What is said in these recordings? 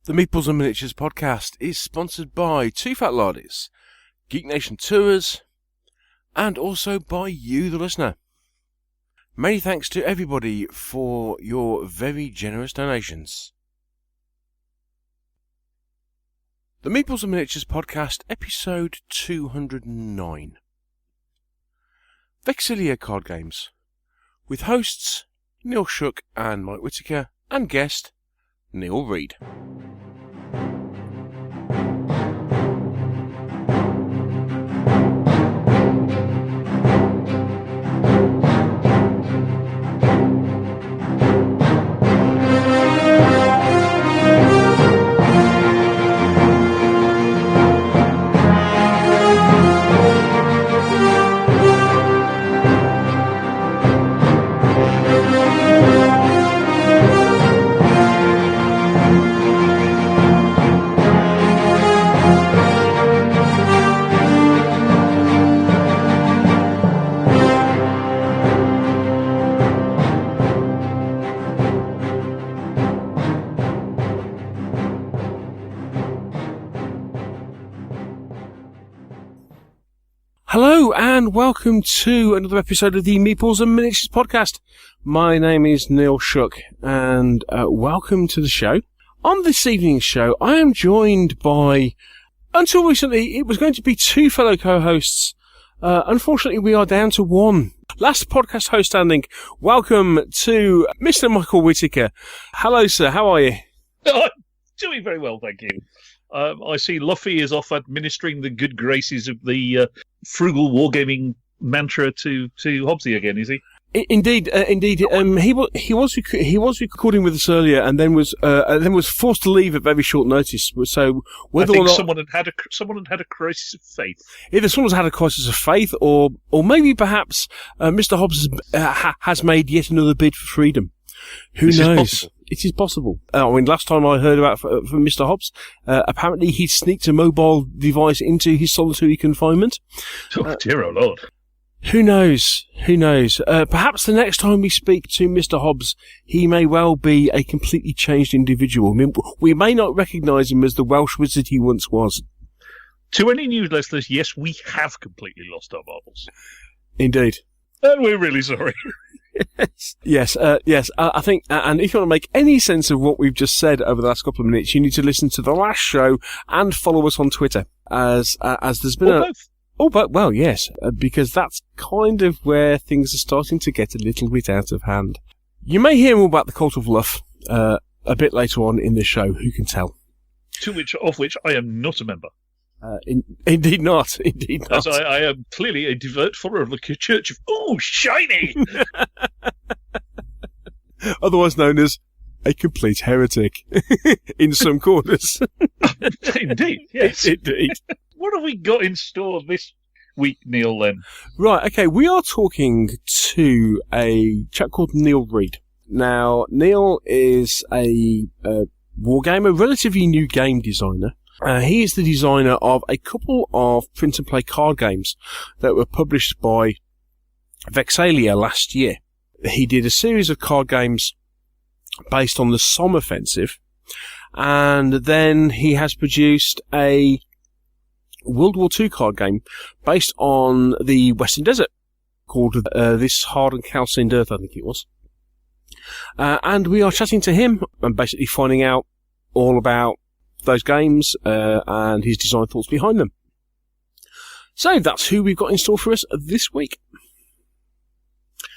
The Meeples and Miniatures podcast is sponsored by Two Fat Lardies, Geek Nation Tours, and also by you, the listener. Many thanks to everybody for your very generous donations. The Meeples and Miniatures podcast, episode 209. Vexillia card games, with hosts Neal Shook and Mike Whittaker, and guest Neal Reid. Hello and welcome to another episode of the Meeples and Miniatures podcast. My name is Neal Shook and welcome to the show. On this evening's show, I am joined by, until recently, it was going to be two fellow co-hosts. Unfortunately, we are down to one. Last podcast host standing. Welcome to Mr. Michael Whittaker. Hello, sir. How are you? I'm doing very well, thank you. I see Luffy is off administering the good graces of the frugal wargaming mantra to Hobbsy again, is he? Indeed. He was recording with us earlier, and then was forced to leave at very short notice. So whether or not someone had had a crisis of faith. Either someone's had a crisis of faith, or maybe perhaps Mr. Hobbs has made yet another bid for freedom. Who knows? It is possible. I mean, last time I heard about from Mr. Hobbs, apparently he sneaked a mobile device into his solitary confinement. Oh, dear, oh Lord. Who knows? Perhaps the next time we speak to Mr. Hobbs, he may well be a completely changed individual. I mean, we may not recognise him as the Welsh wizard he once was. To any new listeners, yes, we have completely lost our marbles. Indeed. And we're really sorry. Yes. I think, and if you want to make any sense of what we've just said over the last couple of minutes, you need to listen to the last show and follow us on Twitter, as there's been both. Yes, because that's kind of where things are starting to get a little bit out of hand. You may hear more about the Cult of Luff a bit later on in the show. Who can tell? Of which I am not a member. Indeed not. As I am clearly a devout follower of the Church of Shiny! Otherwise known as a complete heretic in some corners. Indeed, yes. Indeed. What have we got in store this week, Neal, then? Right, okay, we are talking to a chap called Neal Reid. Now, Neal is a wargamer, relatively new game designer. He is the designer of a couple of print-and-play card games that were published by Vexillia last year. He did a series of card games based on the Somme offensive, and then he has produced a World War II card game based on the Western Desert called this Hard and Calcined Earth, I think it was. And we are chatting to him and basically finding out all about those games and his design thoughts behind them. So that's who we've got in store for us this week.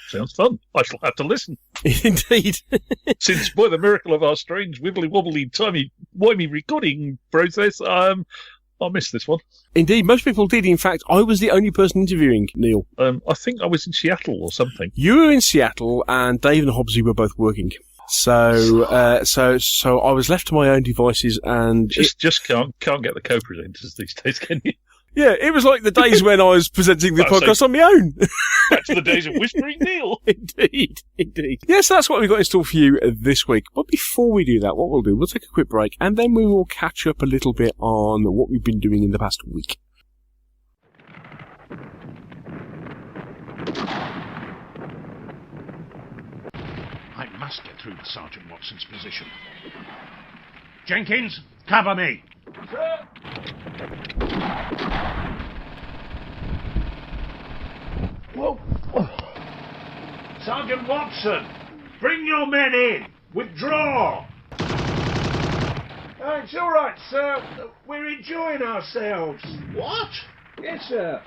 Sounds fun. I shall have to listen. Indeed. Since, by the miracle of our strange, wibbly-wobbly, timey-wimey recording process, I missed this one. Indeed, most people did. In fact, I was the only person interviewing Neal. I think I was in Seattle or something. You were in Seattle, and Dave and Hobbsy were both working. So I was left to my own devices, and just can't get the co-presenters these days, can you? Yeah, it was like the days when I was presenting the podcast on my own. Back to the days of Whispering Neal. Indeed. Yes, that's what we've got in store for you this week. But before we do that, what we'll do, we'll take a quick break, and then we will catch up a little bit on what we've been doing in the past week. I must get through to Sergeant Watson's position. Jenkins, cover me. Sir. Whoa. Sergeant Watson, bring your men in. Withdraw. It's all right, sir. We're enjoying ourselves. What? Yes, sir.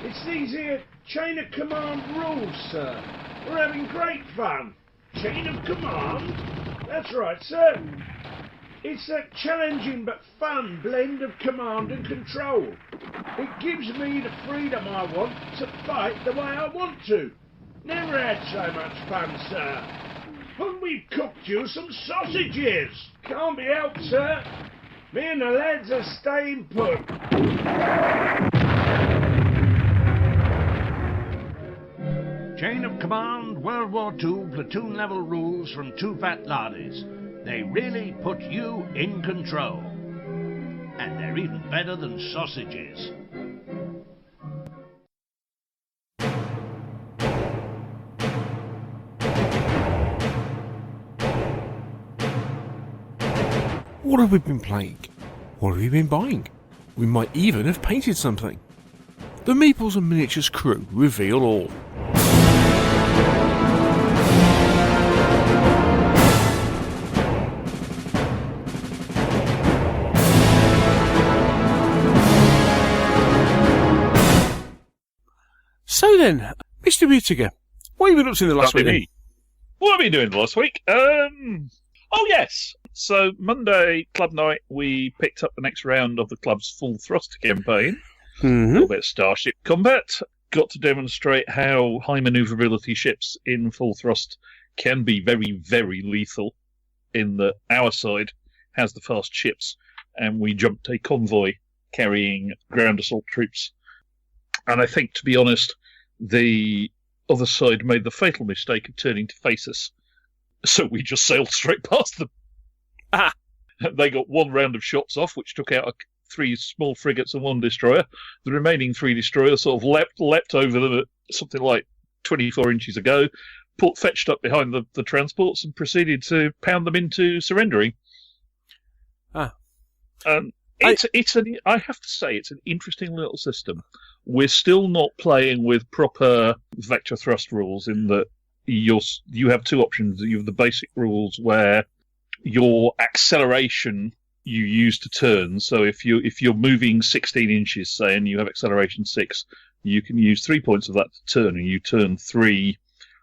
It's these here chain of command rules, sir. We're having great fun. Chain of command? That's right, sir. It's that challenging but fun blend of command and control. It gives me the freedom I want to fight the way I want to. Never had so much fun, sir. And we've cooked you some sausages. Can't be helped, sir. Me and the lads are staying put. Chain of command, World War II, platoon level rules from two fat laddies. They really put you in control. And they're even better than sausages. What have we been playing? What have we been buying? We might even have painted something. The Meeples and Miniatures crew reveal all. So then, Mr. Whittaker, what have you been up to in the last week? Then? What have we been doing last week? Oh yes. So Monday club night, we picked up the next round of the club's full thrust campaign. A little bit of starship combat. Got to demonstrate how high manoeuvrability ships in full thrust can be very, very lethal. In that our side has the fast ships, and we jumped a convoy carrying ground assault troops. And I think, to be honest, the other side made the fatal mistake of turning to face us. So we just sailed straight past them. Ah! They got one round of shots off, which took out 3 small frigates and 1 destroyer. The remaining 3 destroyers sort of leapt over them at something like 24 inches ago, fetched up behind the transports and proceeded to pound them into surrendering. Ah. I have to say, it's an interesting little system. We're still not playing with proper vector thrust rules in that you have 2 options. You have the basic rules where your acceleration you use to turn. So if you're moving 16 inches, say, and you have acceleration 6, you can use 3 points of that to turn, and you turn 3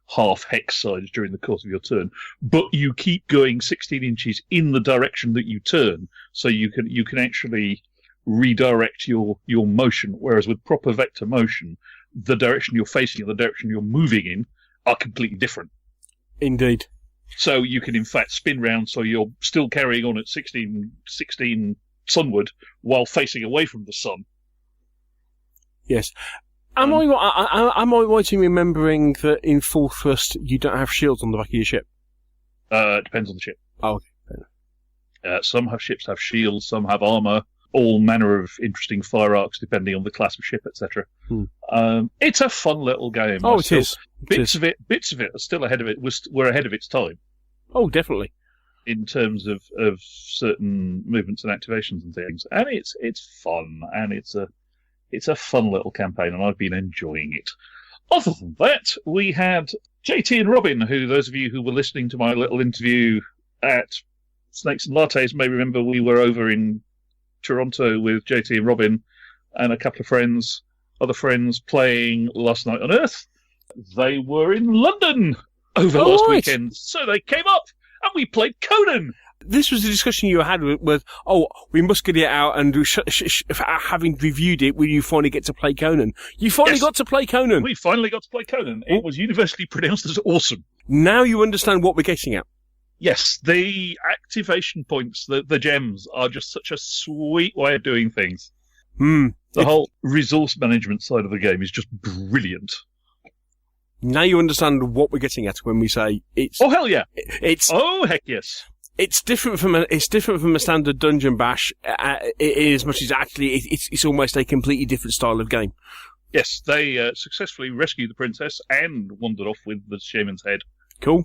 half hex sides during the course of your turn. But you keep going 16 inches in the direction that you turn, so you can actually redirect your motion. Whereas with proper vector motion, the direction you're facing and the direction you're moving in are completely different. Indeed. So you can, in fact, spin round so you're still carrying on at 16 sunward while facing away from the sun. Yes. Am I right in remembering that in full thrust you don't have shields on the back of your ship? It depends on the ship. Oh, okay. Some ships have shields, some have armour, all manner of interesting fire arcs depending on the class of ship, etc. It's a fun little game. Oh, it is. Bits of it are still ahead of it. We're ahead of its time. Oh, definitely. In terms of certain movements and activations and things, and it's fun, and it's a fun little campaign, and I've been enjoying it. Other than that, we had JT and Robin, who those of you who were listening to my little interview at Snakes and Lattes may remember. We were over in Toronto with JT and Robin and a couple of other friends playing Last Night on Earth. They were in London over last weekend, so they came up and we played Conan. This was the discussion you had with we must get it out, and having reviewed it, will you finally get to play Conan? You finally got to play Conan. We finally got to play Conan. It was universally pronounced as awesome. Now you understand what we're getting at. Yes, the activation points, the gems, are just such a sweet way of doing things. The whole resource management side of the game is just brilliant. Now you understand what we're getting at when we say it's... Oh, hell yeah. Oh, heck yes. It's different from a standard dungeon bash, as much as actually it's almost a completely different style of game. Yes, they successfully rescued the princess and wandered off with the shaman's head. Cool.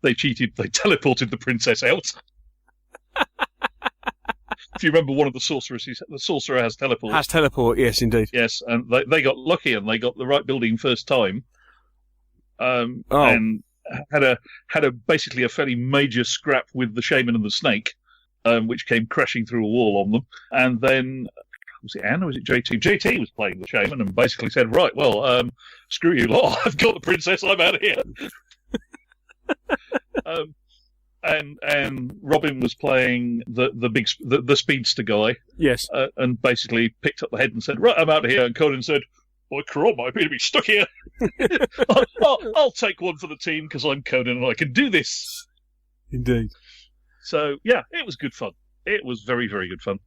They cheated. They teleported the princess out. If you remember, one of the sorcerers, the sorcerer has teleport. Has teleport, yes, indeed. Yes, and they got lucky and they got the right building first time. And had a basically a fairly major scrap with the shaman and the snake, which came crashing through a wall on them. And then, was it Anne or was it JT? JT was playing the shaman and basically said, right, well, screw you lot, I've got the princess, I'm out of here. And Robin was playing the speedster guy. Yes. And basically picked up the head and said, right, I'm out of here. And Conan said, my Karom might be stuck here. I'll take one for the team because I'm Conan and I can do this. Indeed. So, yeah, it was good fun. It was very, very good fun.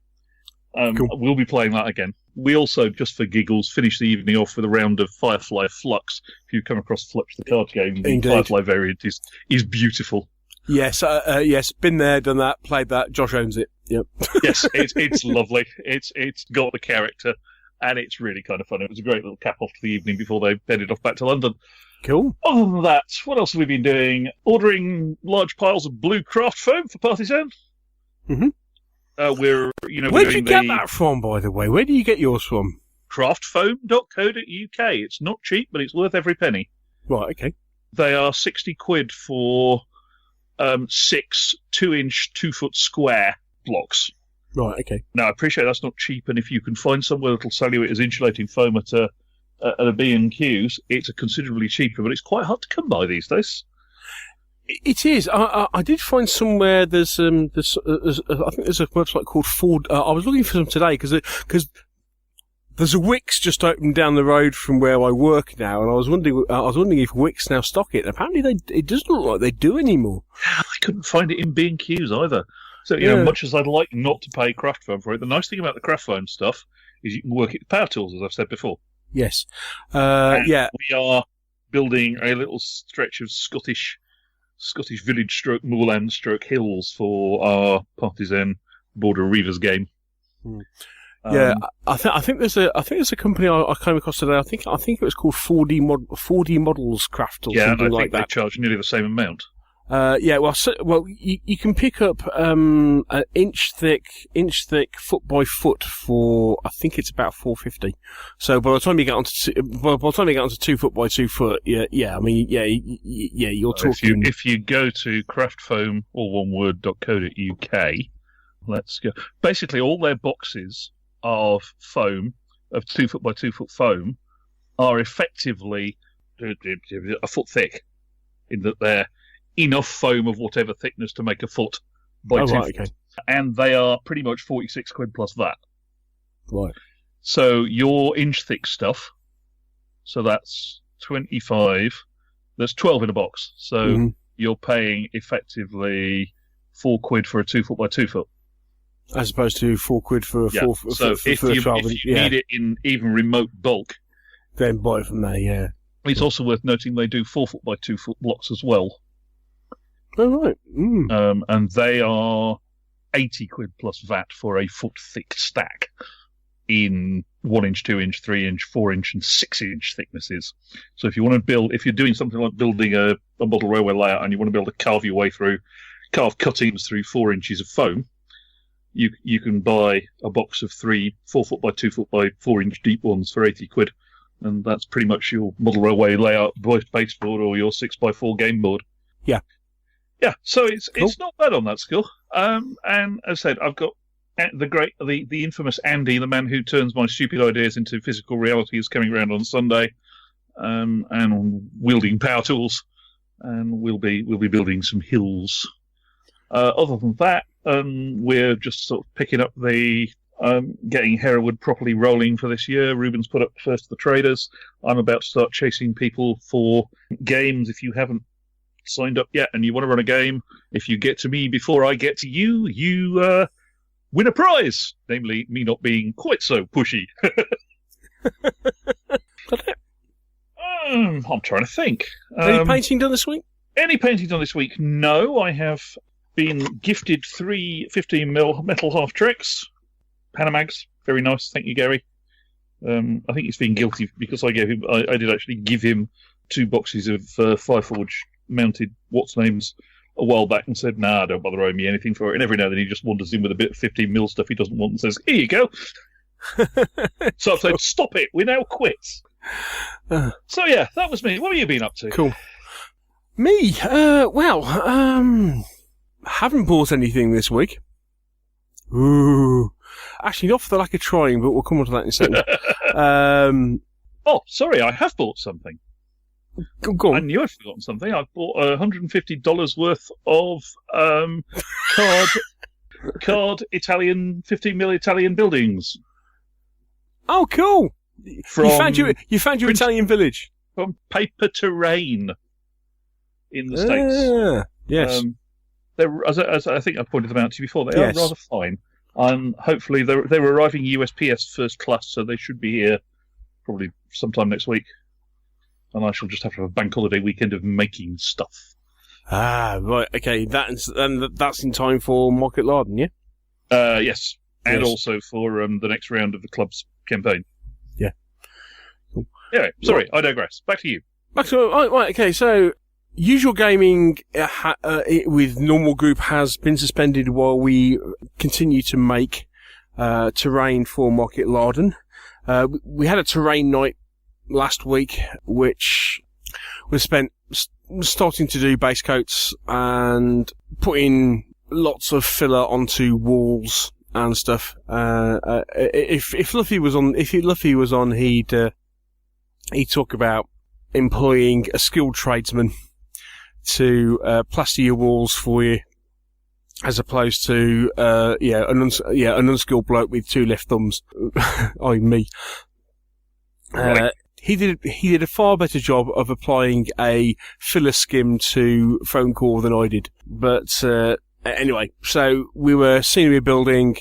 Cool. We'll be playing that again. We also, just for giggles, finished the evening off with a round of Firefly Flux. If you come across Flux, the card game, the Firefly variant is beautiful. Yes, yes, been there, done that, played that. Josh owns it. Yep. Yes, it's lovely. It's got the character, and it's really kind of fun. It was a great little cap off to the evening before they headed off back to London. Cool. Other than that, what else have we been doing? Ordering large piles of blue craft foam for Partisan. Mm-hmm. Where did you get that from, by the way? Where do you get yours from? Craftfoam.co.uk. It's not cheap, but it's worth every penny. Right, okay. They are £60 for 6 2-inch 2-foot square blocks. Right, okay. Now, I appreciate that's not cheap, and if you can find somewhere that'll sell you it as insulating foam at a B&Q's, it's considerably cheaper, but it's quite hard to come by these days. It is. I did find somewhere there's I think there's a website called Ford. I was looking for them today because there's a Wix just opened down the road from where I work now, and I was wondering if Wix now stock it. Apparently, it doesn't look like they do anymore. I couldn't find it in B&Q's either. So much as I'd like not to pay craft foam for it, the nice thing about the craft foam stuff is you can work it with power tools, as I've said before. Yes. We are building a little stretch of Scottish village stroke moorland stroke hills for our Partisan Border Reavers game. Yeah, I think there's a company I came across today. I think it was called 4D Models Craft or something like that. They charge nearly the same amount. You can pick up an inch thick foot by foot for I think it's about $4.50. So by the time you get onto 2 foot by 2 foot, you're talking. If you go to craftfoam all1word.co.uk, let's go. Basically, all their boxes of foam, of 2 foot by 2 foot foam, are effectively a foot thick, in that they're enough foam of whatever thickness to make a foot by 2 foot. Okay. And they are pretty much £46 plus that. Right. So your inch thick stuff, so that's 25, there's 12 in a box. So you're paying effectively £4 for a 2 foot by 2 foot. As opposed to £4 for a 4 foot. So if you need it in even remote bulk, then buy it from there, yeah. It's also worth noting they do 4 foot by 2 foot blocks as well. Oh, right. And they are £80 plus VAT for a foot thick stack in 1 inch, 2 inch, 3 inch, 4 inch, and 6 inch thicknesses. So if you want to build, if you're doing something like building a model railway layout and you want to be able to carve cuttings through 4 inches of foam, you can buy a box of 3 4 foot by 2 foot by 4 inch deep ones for £80. And that's pretty much your model railway layout baseboard or your 6x4 game board. Yeah. Yeah, so it's not bad on that skill. And as I said, I've got the infamous Andy, the man who turns my stupid ideas into physical reality, is coming around on Sunday, and wielding power tools, and we'll be building some hills. Other than that, we're just sort of picking up the getting Hereward properly rolling for this year. Ruben's put up first the traders. I'm about to start chasing people for games. If you haven't signed up yet and you want to run a game, if you get to me before I get to you, you win a prize, namely me not being quite so pushy. I'm trying to think. Any painting done this week? Any painting done this week? No, I have been gifted 3 15mm metal half tricks. Panamags, very nice. Thank you, Gary. I think he's been guilty because I did actually give him 2 boxes of Fireforge mounted what's names a while back and said, "Nah, don't bother owing me anything for it." And every now and then he just wanders in with a bit of 15mm stuff he doesn't want and says, "Here you go." So I've said, "Stop it, we're now quits." So yeah, that was me. What have you been up to? Cool. Me? Haven't bought anything this week. Ooh. Actually, not for the lack of trying, but we'll come on to that in a second. Oh, sorry, I have bought something. Go on. I knew I'd forgotten something. I bought $150 worth of card Italian 15mm Italian buildings. Oh, cool! You found your Italian village from Paper Terrain in the States. Yes, they're, as I think I pointed them out to you before. They are rather fine. Hopefully they're arriving USPS first class, so they should be here probably sometime next week. And I shall just have to have a bank holiday weekend of making stuff. Ah, right. Okay, that's in time for Market Larden, yeah? Yes. And also for the next round of the club's campaign. Yeah. Cool. Anyway, sorry, I digress. Back to you. Right, okay, so usual gaming with normal group has been suspended while we continue to make terrain for Market Larden. We had a terrain night last week, which was spent starting to do base coats and putting lots of filler onto walls and stuff. If Luffy was on, he'd talk about employing a skilled tradesman to plaster your walls for you, as opposed to an unskilled bloke with two left thumbs, i.e. me. Right. He did a far better job of applying a filler skim to phone call than I did. But anyway, so we were scenery building,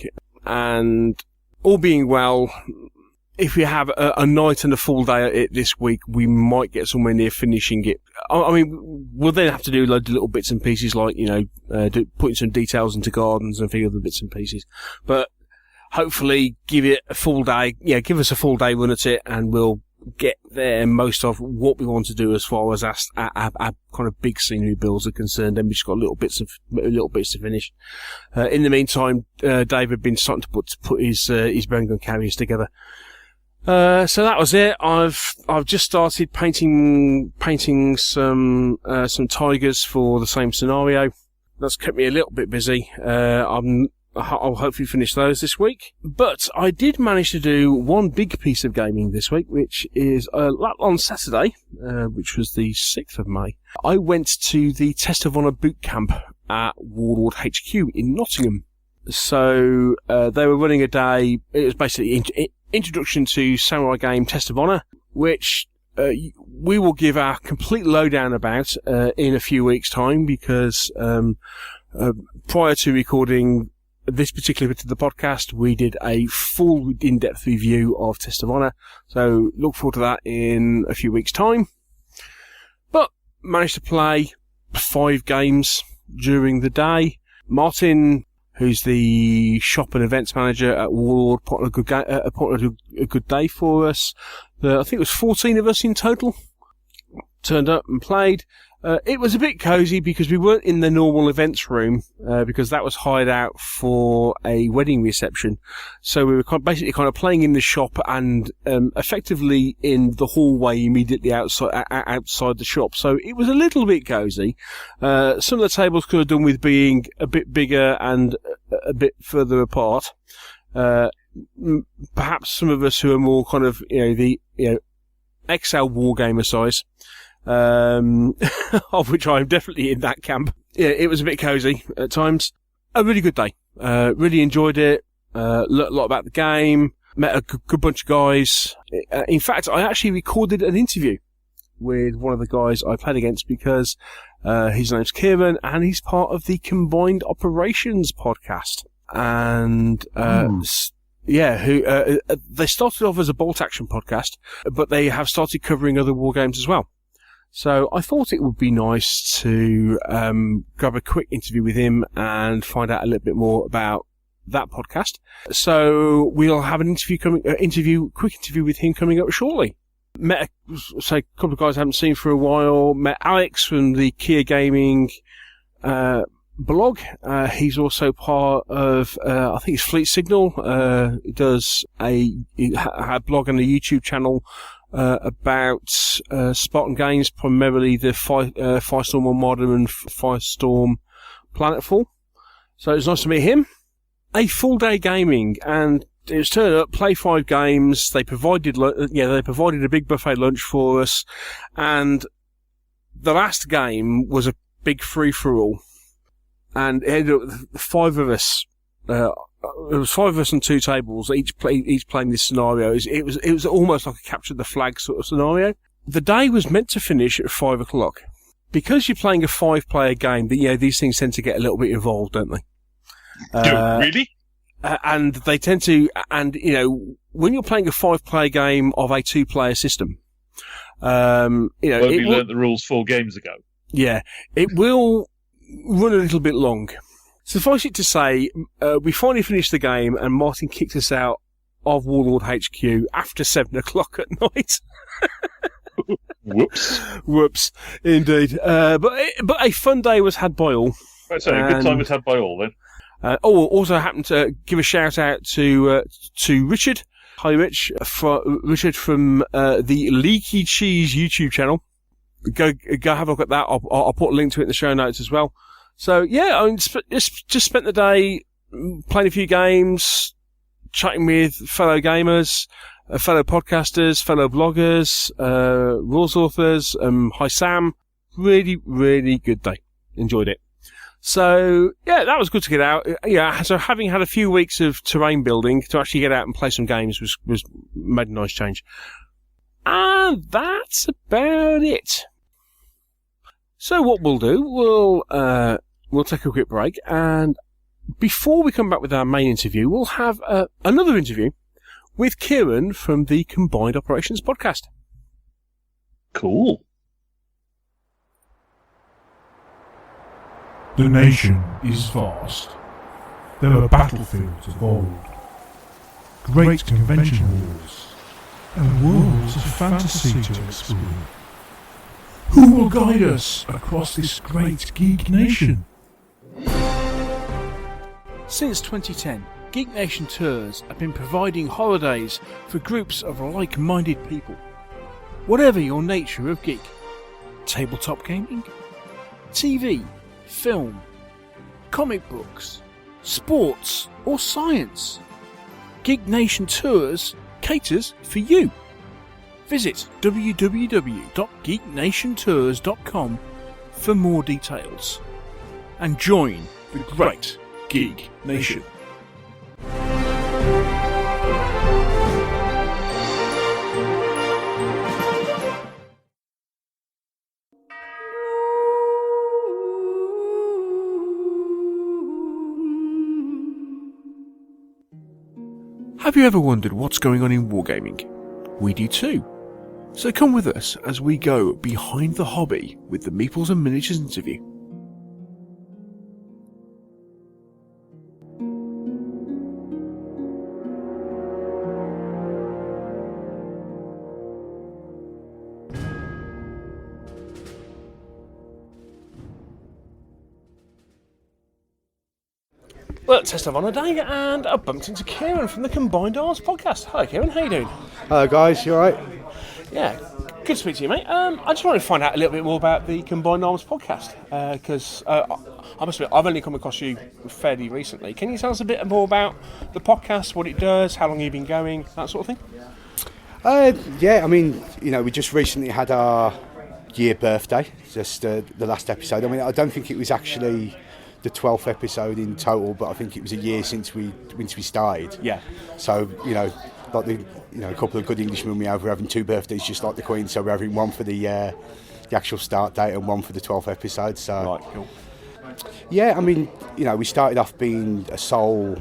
and all being well, if we have a night and a full day at it this week, we might get somewhere near finishing it. I mean, we'll then have to do loads of little bits and pieces, like, putting some details into gardens and a few other bits and pieces. But hopefully give it a full day. Yeah, give us a full day run at it, and we'll get there most of what we want to do as far as our kind of big scenery builds are concerned. Then we've just got little bits to finish. In the meantime, Dave had been starting to put his bone gun carriers together. So that was it. I've just started painting some tigers for the same scenario. That's kept me a little bit busy. I'll hopefully finish those this week. But I did manage to do one big piece of gaming this week, which is on Saturday, which was the 6th of May. I went to the Test of Honor boot camp at Warlord HQ in Nottingham. So they were running a day. It was basically introduction to Samurai game Test of Honor, which we will give our complete lowdown about in a few weeks' time, because prior to recording this particular bit of the podcast, we did a full in-depth review of Test of Honor, so look forward to that in a few weeks' time. But managed to play 5 games during the day. Martin, who's the shop and events manager at Warlord, put on a good day for us. I think it was 14 of us in total turned up and played. It was a bit cosy because we weren't in the normal events room, because that was hired out for a wedding reception. So we were basically kind of playing in the shop and effectively in the hallway immediately outside the shop. So it was a little bit cosy. Some of the tables could have done with being a bit bigger and a bit further apart. Perhaps some of us who are more kind of the XL Wargamer size, of which I'm definitely in that camp. Yeah, it was a bit cosy at times. A really good day. Really enjoyed it. Learned a lot about the game. Met a good bunch of guys. In fact, I actually recorded an interview with one of the guys I played against, because his name's Kieran, and he's part of the Combined Operations podcast. And they started off as a bolt action podcast, but they have started covering other war games as well. So I thought it would be nice to grab a quick interview with him and find out a little bit more about that podcast. So we'll have an quick interview with him coming up shortly. Met a couple of guys I haven't seen for a while. Met Alex from the Kia Gaming blog. He's also part of, I think it's Fleet Signal. He does a blog and a YouTube channel about Spartan games, primarily the Firestorm on Modern and Firestorm Planetfall. So it's nice to meet him. A full day gaming, and it was turned up, play 5 games. They provided a big buffet lunch for us, and the last game was a big free-for-all. And it ended up with 5 of us. It was 5 of us on 2 tables, each playing this scenario. It was almost like a capture the flag sort of scenario. The day was meant to finish at 5 o'clock. Because you're playing a 5-player game, these things tend to get a little bit involved, don't they? Really? And they tend to, when you're playing a 5-player game of a 2-player system, you learnt the rules 4 games ago. Yeah, it will run a little bit long. Suffice it to say, we finally finished the game, and Martin kicked us out of Warlord HQ after 7 o'clock at night. Whoops, indeed. But a fun day was had by all. Right, so a good time was had by all then. Also happened to give a shout out to Richard. Hi, Rich. Richard from the Leaky Cheese YouTube channel. Go have a look at that. I'll put a link to it in the show notes as well. So yeah, I just spent the day playing a few games, chatting with fellow gamers, fellow podcasters, fellow bloggers, rules authors. Hi Sam. Really, really good day. Enjoyed it. So yeah, that was good to get out. Yeah, so having had a few weeks of terrain building, to actually get out and play some games was made a nice change. And that's about it. So what we'll do, we'll take a quick break, and before we come back with our main interview, we'll have another interview with Kieran from the Combined Operations podcast. Cool. The nation is vast. There are battlefields of old, great convention halls, and worlds of fantasy to explore. Who will guide us across this great geek nation? Since 2010, Geek Nation Tours have been providing holidays for groups of like-minded people. Whatever your nature of geek, tabletop gaming, TV, film, comic books, sports or science, Geek Nation Tours caters for you. Visit www.geeknationtours.com for more details and join the great Geek Nation. Have you ever wondered what's going on in wargaming? We do too. So come with us as we go behind the hobby with the Meeples and Miniatures interview. Well, test of honour day, and I bumped into Kieran from the Combined Arms podcast. Hello, Kieran. How you doing? Hello, guys. You all right? Yeah, good to speak to you, mate. I just wanted to find out a little bit more about the Combined Arms podcast, because I must admit, I've only come across you fairly recently. Can you tell us a bit more about the podcast, what it does, how long you've been going, that sort of thing? Yeah, I mean, we just recently had our year birthday, just the last episode. I mean, I don't think it was actually the 12th episode in total, but I think it was a year since we started. Yeah. So, like a couple of good Englishmen we have, we're having 2 birthdays just like the Queen, so we're having one for the actual start date and one for the 12th episode. So, right, cool. Yeah, I mean, we started off being a sole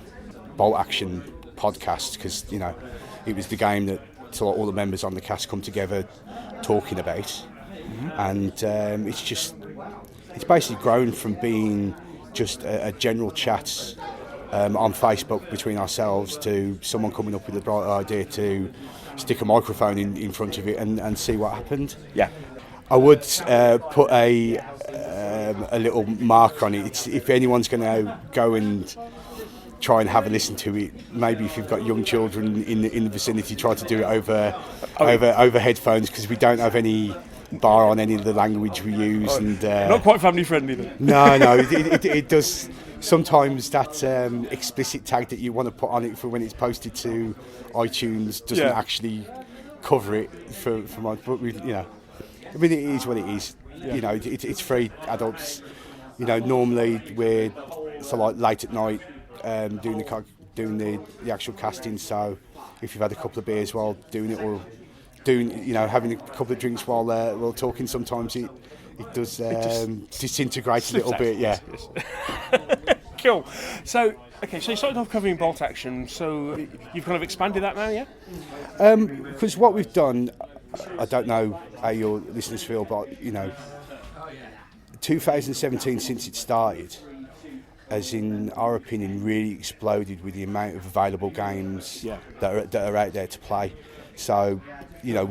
bolt action podcast because, it was the game that all the members on the cast come together talking about. Mm-hmm. And it's basically grown from being just a general chat on Facebook between ourselves to someone coming up with a bright idea to stick a microphone in front of it and see what happened. Yeah. I would put a a little marker on it. If anyone's going to go and try and have a listen to it, maybe if you've got young children in the vicinity, try to do it over headphones, because we don't have any bar on any of the language we use. And not quite family friendly then. No, it does. Sometimes that explicit tag that you want to put on it for when it's posted to iTunes doesn't actually cover it for my. But it is what it is. Yeah. It's free adults. Normally we're late at night doing the actual casting. So if you've had a couple of beers while doing it, or having a couple of drinks while talking, sometimes it does disintegrate a little bit. Yeah. Cool. So you started off covering bolt action. So you've kind of expanded that now, yeah? Because what we've done, I don't know how your listeners feel, but 2017, since it started, has, in our opinion, really exploded with the amount of available games that are out there to play. So, we're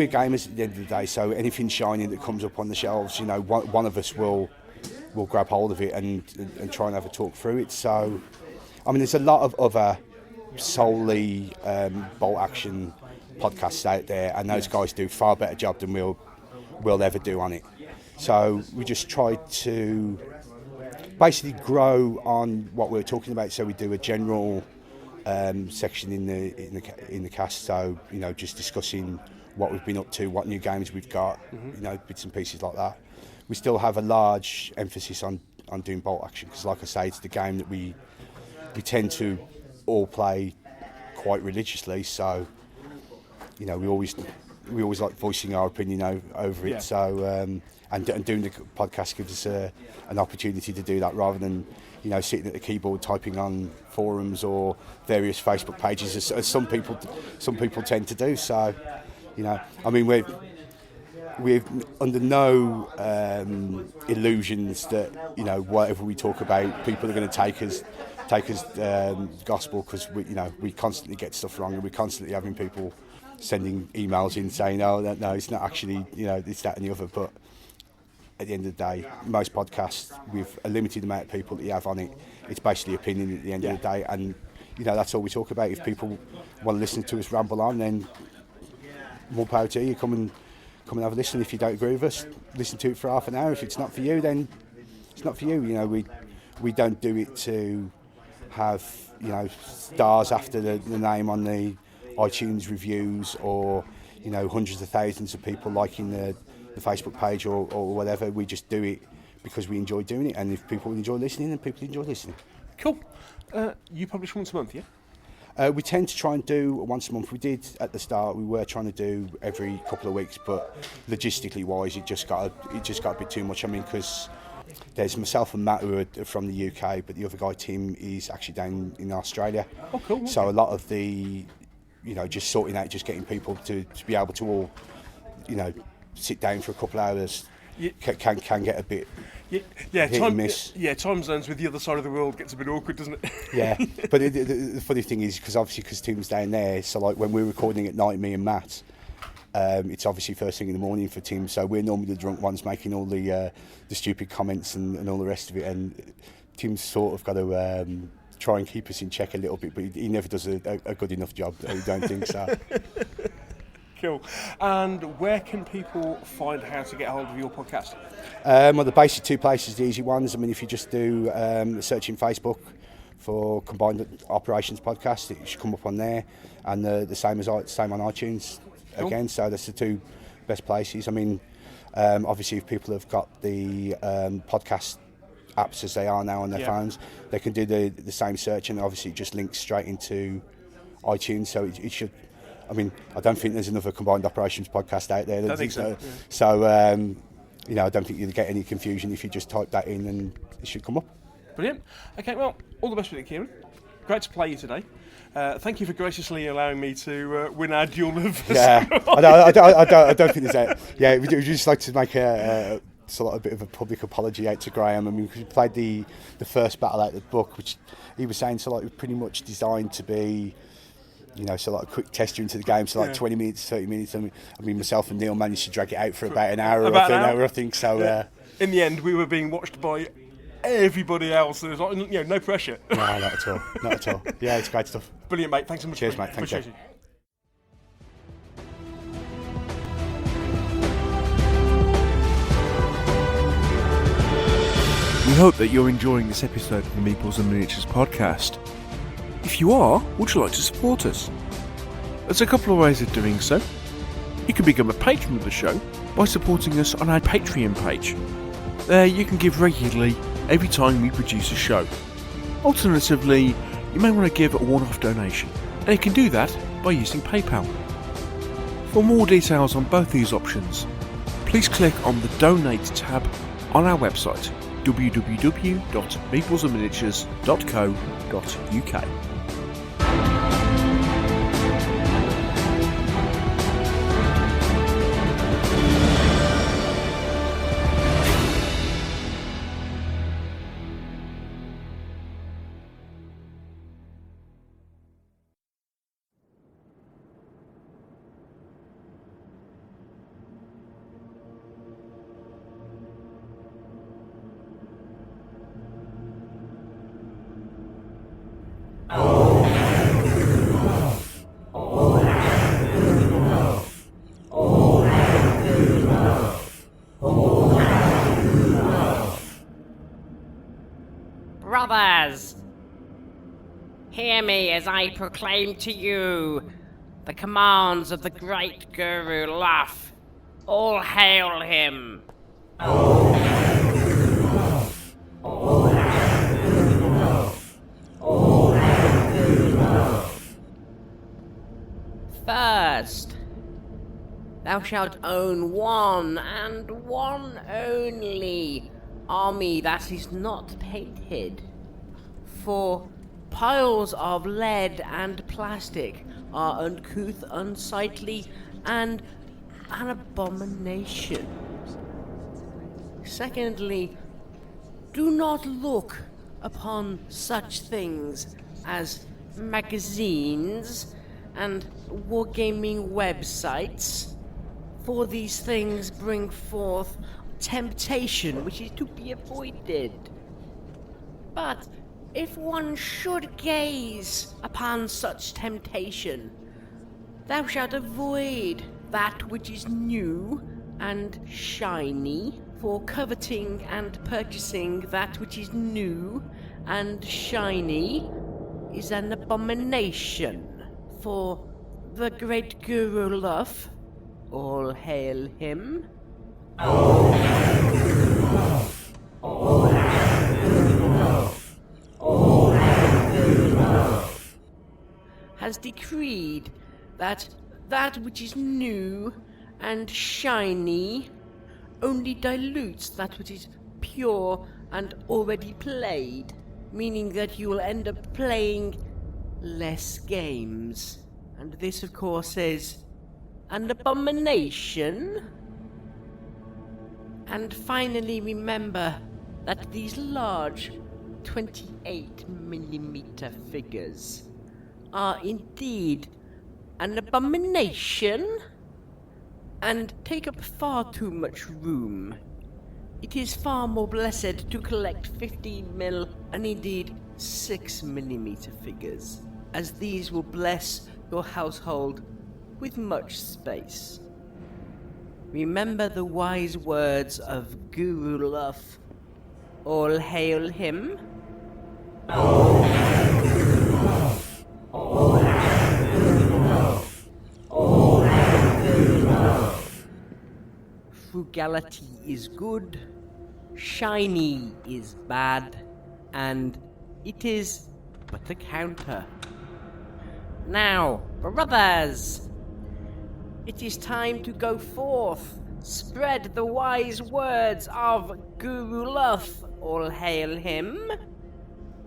gamers at the end of the day. So anything shiny that comes up on the shelves, one of us will grab hold of it and try and have a talk through it. So, there's a lot of other solely bolt action podcasts out there, and those guys do far better job than we'll ever do on it. So we just try to basically grow on what we're talking about. So we do a general section in the cast. So just discussing what we've been up to, what new games we've got, bits and pieces like that. We still have a large emphasis on doing bolt action, because, like I say, it's the game that we tend to all play quite religiously. So we always like voicing our opinion over it. So and doing the podcast gives us an opportunity to do that, rather than sitting at the keyboard typing on forums or various Facebook pages, as some people tend to do. So we're under no illusions that whatever we talk about, people are going to take as gospel, because we constantly get stuff wrong, and we're constantly having people sending emails in saying, no, it's not actually, it's that and the other. But at the end of the day, most podcasts, with a limited amount of people that you have on it, it's basically opinion at the end of the day, and that's all we talk about. If people want to listen to us ramble on, then more power to you. Come and have a listen. If you don't agree with us, listen to it for half an hour. If it's not for you, then it's not for you. We don't do it to have stars after the name on the iTunes reviews, or hundreds of thousands of people liking the Facebook page or whatever. We just do it because we enjoy doing it, and if people enjoy listening, then people enjoy listening. Cool. You publish once a month, yeah? We tend to try and do once a month. We did at the start. We were trying to do every couple of weeks, but logistically wise, it just got a bit too much. Because there's myself and Matt, who are from the UK, but the other guy, Tim, is actually down in Australia. Oh, cool. Okay. So a lot of the, just sorting out, just getting people to be able to all, sit down for a couple of hours, can get a bit hit and miss. Yeah, time zones with the other side of the world gets a bit awkward, doesn't it? Yeah, but the funny thing is, because Tim's down there, so like when we're recording at night, me and Matt, it's obviously first thing in the morning for Tim, so we're normally the drunk ones making all the stupid comments and all the rest of it, and Tim's sort of got to try and keep us in check a little bit, but he never does a good enough job, I don't think so. Cool. And where can people find how to get hold of your podcast? Well, the basic two places, the easy ones. If you just do a search in Facebook for Combined Operations Podcast, it should come up on there, and the same on iTunes again. So that's the two best places. Obviously, if people have got the podcast apps as they are now on their phones, they can do the same search, and obviously it just links straight into iTunes. So it should. I don't think there's another Combined Operations podcast out there. I think so. So, I don't think you'll get any confusion if you just type that in, and it should come up. Brilliant. Okay, well, all the best with it, Kieran. Great to play you today. Thank you for graciously allowing me to win our duel of... Yeah, I don't think there's a... Yeah, we'd just like to make a bit of a public apology out to Graham. Because we played the first battle out of the book, which he was saying, was pretty much designed to be... a quick tester into the game, 20 minutes, 30 minutes. Myself and Neal managed to drag it out for about an hour, I think. So, in the end, we were being watched by everybody else. There was like, no pressure. No, not at all. Not at all. Yeah, it's great stuff. Brilliant, mate. Thanks so much. Cheers, mate. Thank you. Appreciate it. We hope that you're enjoying this episode of the Meeples and Miniatures podcast. If you are, would you like to support us? There's a couple of ways of doing so. You can become a patron of the show by supporting us on our Patreon page. There you can give regularly every time we produce a show. Alternatively, you may want to give a one-off donation, and you can do that by using PayPal. For more details on both these options, please click on the Donate tab on our website www.meeplesandminiatures.co.uk. Brothers, hear me as I proclaim to you the commands of the great Guru Luff. All hail him! First, thou shalt own one and one only army that is not painted. For piles of lead and plastic are uncouth, unsightly, and an abomination. Secondly, do not look upon such things as magazines and wargaming websites, for these things bring forth temptation which is to be avoided. But if one should gaze upon such temptation, thou shalt avoid that which is new and shiny, for coveting and purchasing that which is new and shiny is an abomination. For the great Guru Luff, all hail him, has decreed that that which is new and shiny only dilutes that which is pure and already played, meaning that you will end up playing less games. And this, of course, is an abomination. And finally, remember that these large 28mm figures are indeed an abomination and take up far too much room. It is far more blessed to collect 15mm and indeed 6mm figures, as these will bless your household with much space. Remember the wise words of Guru Luff. All hail him. All hail Luff. All hail Luff. All hail Luff. Frugality is good, shiny is bad, and it is but a counter. Now, brothers, it is time to go forth, spread the wise words of Guru Luff. All hail him.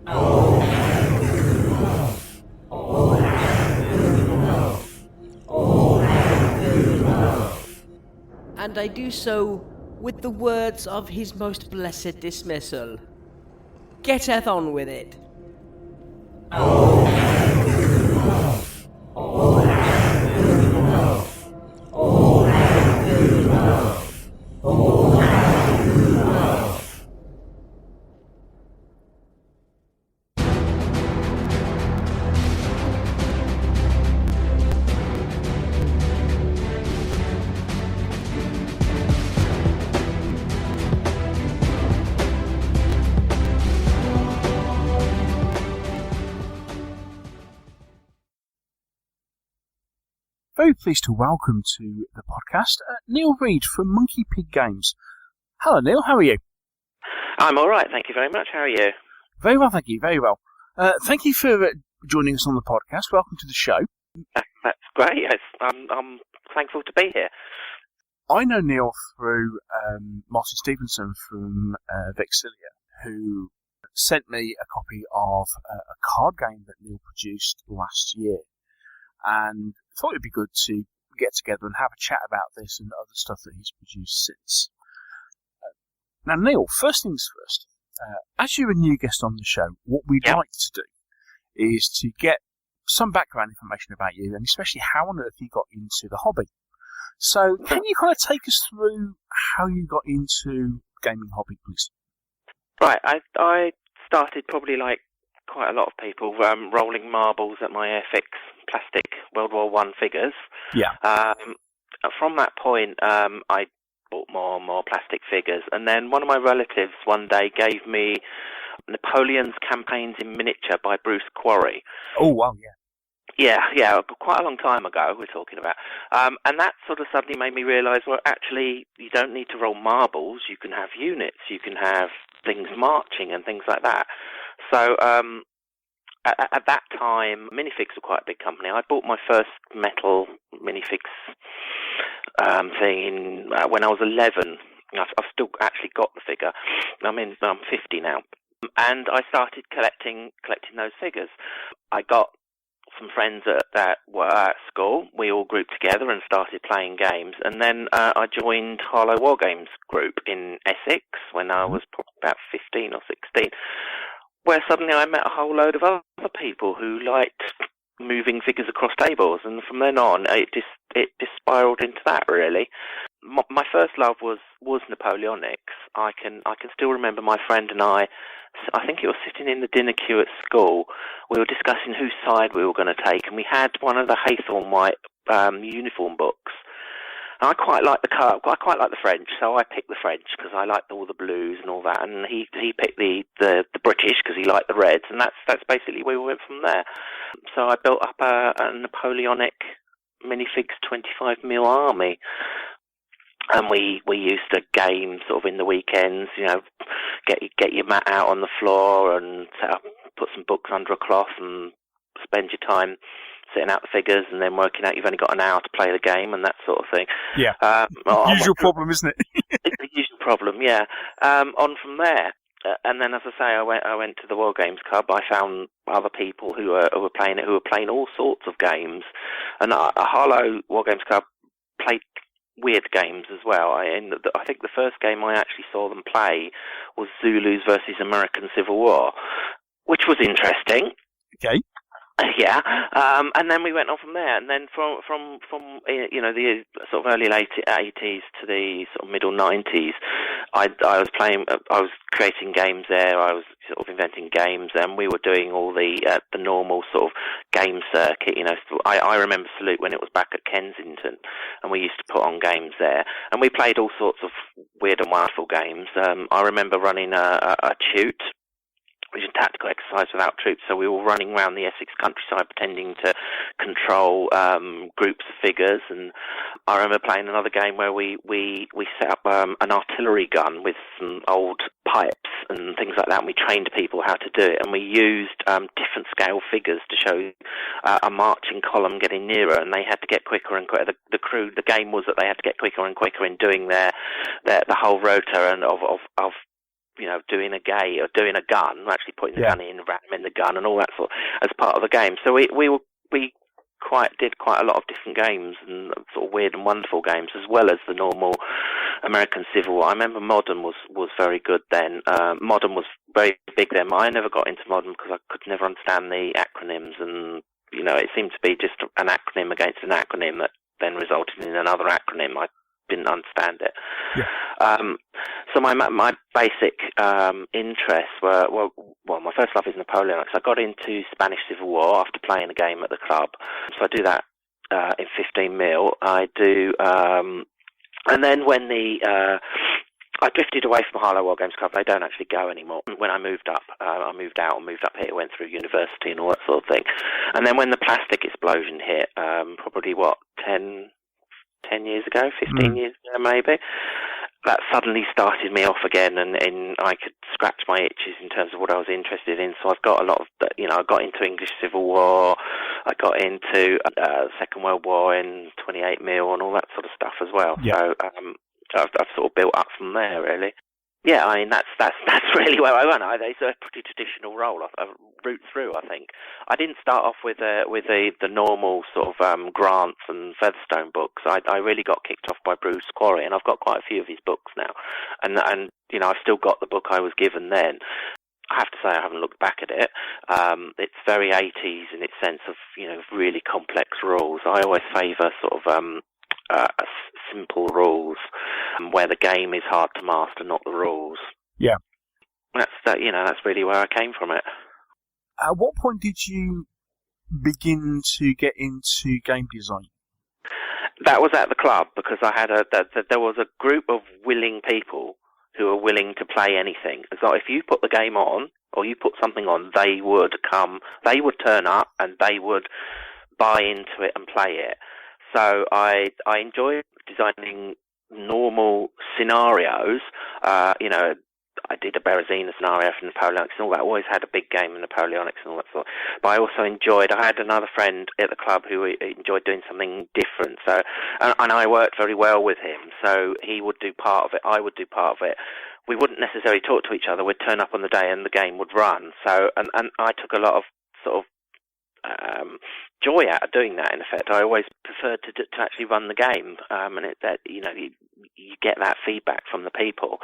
All hail Luff. All hail Luff. All hail Luff. And I do so with the words of his most blessed dismissal. Getteth on with it. All hail Luff. All hail Luff. All hail Luff. All hail Luff. very pleased to welcome to the podcast Neal Reid from Monkey Pig Games. Hello, Neal. How are you? I'm all right, thank you very much. How are you? Very well, thank you. Very well. Thank you for joining us on the podcast. Welcome to the show. That's great. Yes, I'm thankful to be here. I know Neal through Martin Stevenson from Vexillia, who sent me a copy of a card game that Neal produced last year, and thought it'd be good to get together and have a chat about this and other stuff that he's produced since. Now, Neal, first things first, as you're a new guest on the show, what we'd like to do is to get some background information about you, and especially how on earth you got into the hobby. So, can you kind of take us through how you got into gaming hobby, please? Right, I started probably like quite a lot of people rolling marbles at my Airfix plastic World War I figures. Yeah. From that point, I bought more and more plastic figures, and then one of my relatives one day gave me Napoleon's Campaigns in Miniature by Bruce Quarry. Oh, wow, yeah. Yeah, quite a long time ago we're talking about. And that sort of suddenly made me realise, well, actually, you don't need to roll marbles. You can have units. You can have things marching and things like that. So at that time, minifigs were quite a big company. I bought my first metal minifigs thing when I was 11. I've still actually got the figure. I'm 50 now. And I started collecting those figures. I got some friends that were at school. We all grouped together and started playing games. And then I joined Harlow War Games group in Essex when I was probably about 15 or 16, where suddenly I met a whole load of other people who liked moving figures across tables. And from then on, it just spiraled into that, really. My first love was Napoleonics. I can still remember my friend and I think it was sitting in the dinner queue at school. We were discussing whose side we were going to take, and we had one of the Haythorne White uniform books. And I quite like I quite like the French, so I picked the French because I liked all the blues and all that. And he picked the British because he liked the reds, and that's basically where we went from there. So I built up a Napoleonic minifigs 25mm army. And we used to game sort of in the weekends, get your mat out on the floor and put some books under a cloth and spend your time setting out the figures and then working out you've only got an hour to play the game and that sort of thing. Yeah. Usual problem, isn't it? It's a usual problem, yeah. On from there. And then, as I say, I went to the War Games Club. I found other people who were playing it, who were playing all sorts of games. And Harlow War Games Club played weird games as well. I think the first game I actually saw them play was Zulus versus American Civil War, which was interesting. Okay. Yeah, and then we went on from there, and then from the sort of early late 80s to the sort of middle 90s, I was creating games there. I was sort of inventing games, and we were doing all the normal sort of game circuit. I remember Salute when it was back at Kensington, and we used to put on games there, and we played all sorts of weird and wonderful games. I remember running a Tute, which is a tactical exercise without troops. So we were running around the Essex countryside pretending to control groups of figures. And I remember playing another game where we set up an artillery gun with some old pipes and things like that, and we trained people how to do it. And we used different scale figures to show a marching column getting nearer, and they had to get quicker and quicker. The game was that they had to get quicker and quicker in doing the whole rota and of doing a gun, actually putting the gun in, ramming the gun, and all that sort as part of the game. So we did quite a lot of different games and sort of weird and wonderful games, as well as the normal American Civil War. I remember Modern was very good then. Modern was very big then. I never got into Modern because I could never understand the acronyms, and it seemed to be just an acronym against an acronym that then resulted in another acronym. I didn't understand it. Yeah. So my basic interests were, my first love is Napoleonics. I got into Spanish Civil War after playing a game at the club. So I do that in 15mm. I do, and then when the I drifted away from Harlow War Games Club. They don't actually go anymore. When I moved up, I moved out and moved up here, went through university and all that sort of thing. And then when the plastic explosion hit, probably 10 years ago, 15 years ago maybe, that suddenly started me off again, and I could scratch my itches in terms of what I was interested in. So I've got a lot of, I got into English Civil War, I got into Second World War in 28mm and all that sort of stuff as well. Yeah. So I've sort of built up from there, really. Yeah, I mean, that's really where I went. It's a pretty traditional role, a route through, I think. I didn't start off with the normal sort of Grants and Featherstone books. I really got kicked off by Bruce Quarry, and I've got quite a few of his books now. And I've still got the book I was given then. I have to say I haven't looked back at it. It's very 80s in its sense of, really complex rules. I always favour sort of simple rules where the game is hard to master, not the rules. Yeah. That's really where I came from it. At what point did you begin to get into game design? That was at the club, because I had there was a group of willing people who were willing to play anything. So if you put the game on, or you put something on, they would turn up and they would buy into it and play it. So I enjoyed designing normal scenarios. I did a Berezina scenario for Napoleonics and all that. I always had a big game in Napoleonics and all that sort. But I also I had another friend at the club who enjoyed doing something different. So, and I worked very well with him. So he would do part of it, I would do part of it. We wouldn't necessarily talk to each other. We'd turn up on the day and the game would run. So, and I took a lot of sort of joy out of doing that. In effect, I always preferred to actually run the game, and you get that feedback from the people.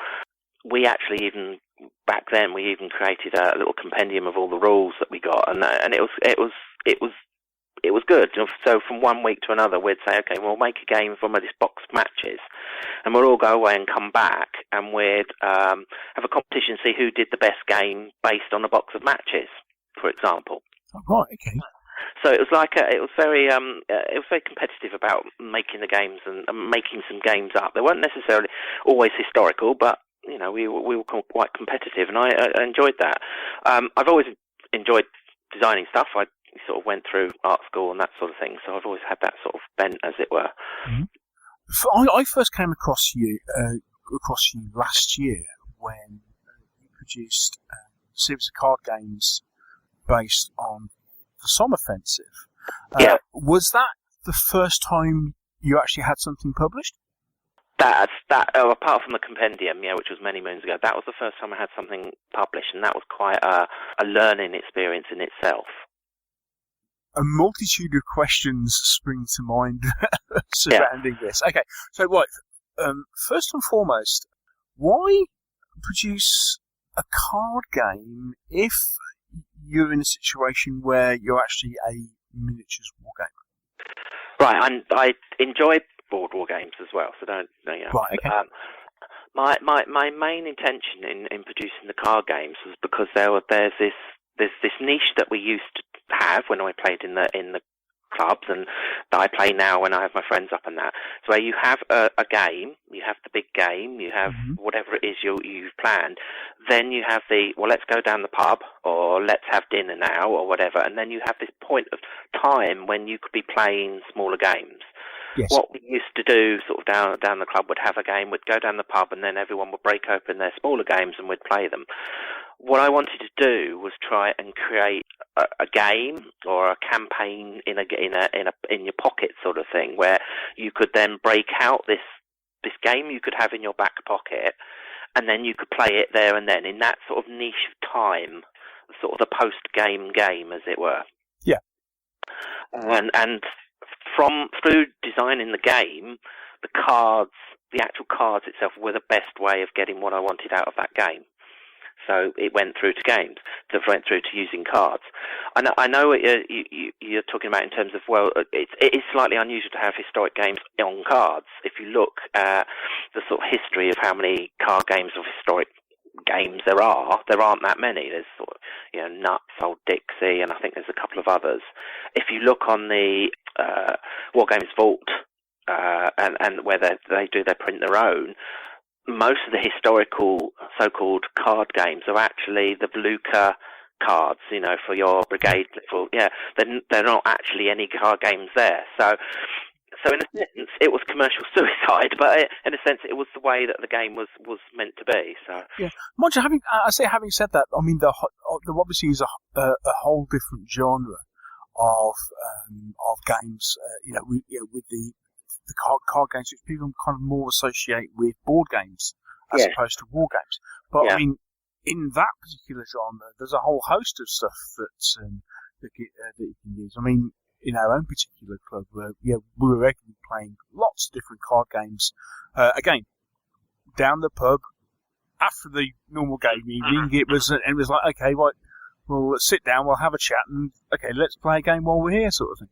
We actually back then created a little compendium of all the rules that we got, and it was good. So from one week to another, we'd say, okay, we'll make a game from this box of matches, and we'll all go away and come back, and we'd have a competition, see who did the best game based on a box of matches, for example. Oh, right, okay. So it was very competitive about making the games and making some games up. They weren't necessarily always historical, but we were quite competitive, and I enjoyed that. I've always enjoyed designing stuff. I sort of went through art school and that sort of thing, so I've always had that sort of bent, as it were. Mm-hmm. I first came across you last year when you produced a series of card games based on the Somme offensive. Yeah. Was that the first time you actually had something published? Apart from the compendium, which was many moons ago, that was the first time I had something published, and that was quite a learning experience in itself. A multitude of questions spring to mind surrounding this. Okay, so first and foremost, why produce a card game if you're in a situation where you're actually a miniatures war gamer? Right, and I enjoy board war games as well, so don't. Right, okay. My main intention in producing the card games was because there's this niche that we used to have when I played in the clubs, and that I play now when I have my friends up and that. So where you have a game, you have the big game, you have whatever it is you've planned, then you have let's go down the pub, or let's have dinner now, or whatever, and then you have this point of time when you could be playing smaller games. Yes. What we used to do sort of down the club, would have a game, we'd go down the pub, and then everyone would break open their smaller games and we'd play them. What I wanted to do was try and create a game or a campaign in your pocket sort of thing, where you could then break out this game you could have in your back pocket, and then you could play it there and then in that sort of niche of time, sort of the post-game game, as it were. Yeah. And through designing the game, the actual cards itself were the best way of getting what I wanted out of that game. So it went through to games, went through to using cards. I know what you're talking about in terms of, it is slightly unusual to have historic games on cards. If you look at the sort of history of how many card games of historic games there aren't that many. There's sort of, Nuts, Old Dixie, and I think there's a couple of others. If you look on the War Games Vault, and where they print their own, most of the historical so-called card games are actually the Voluka cards, for your brigade. They're not actually any card games there. So in a sense, it was commercial suicide, but in a sense, it was the way that the game was meant to be. So yeah, mind you, having said that, I mean, there obviously is a whole different genre of games, with the card games, which people kind of more associate with board games as opposed to war games. But I mean, in that particular genre, there's a whole host of stuff that you can use. I mean, in our own particular club, we were regularly playing lots of different card games. Again, down the pub after the normal game evening, it was like, okay, right, we'll sit down, we'll have a chat, and okay, let's play a game while we're here, sort of thing.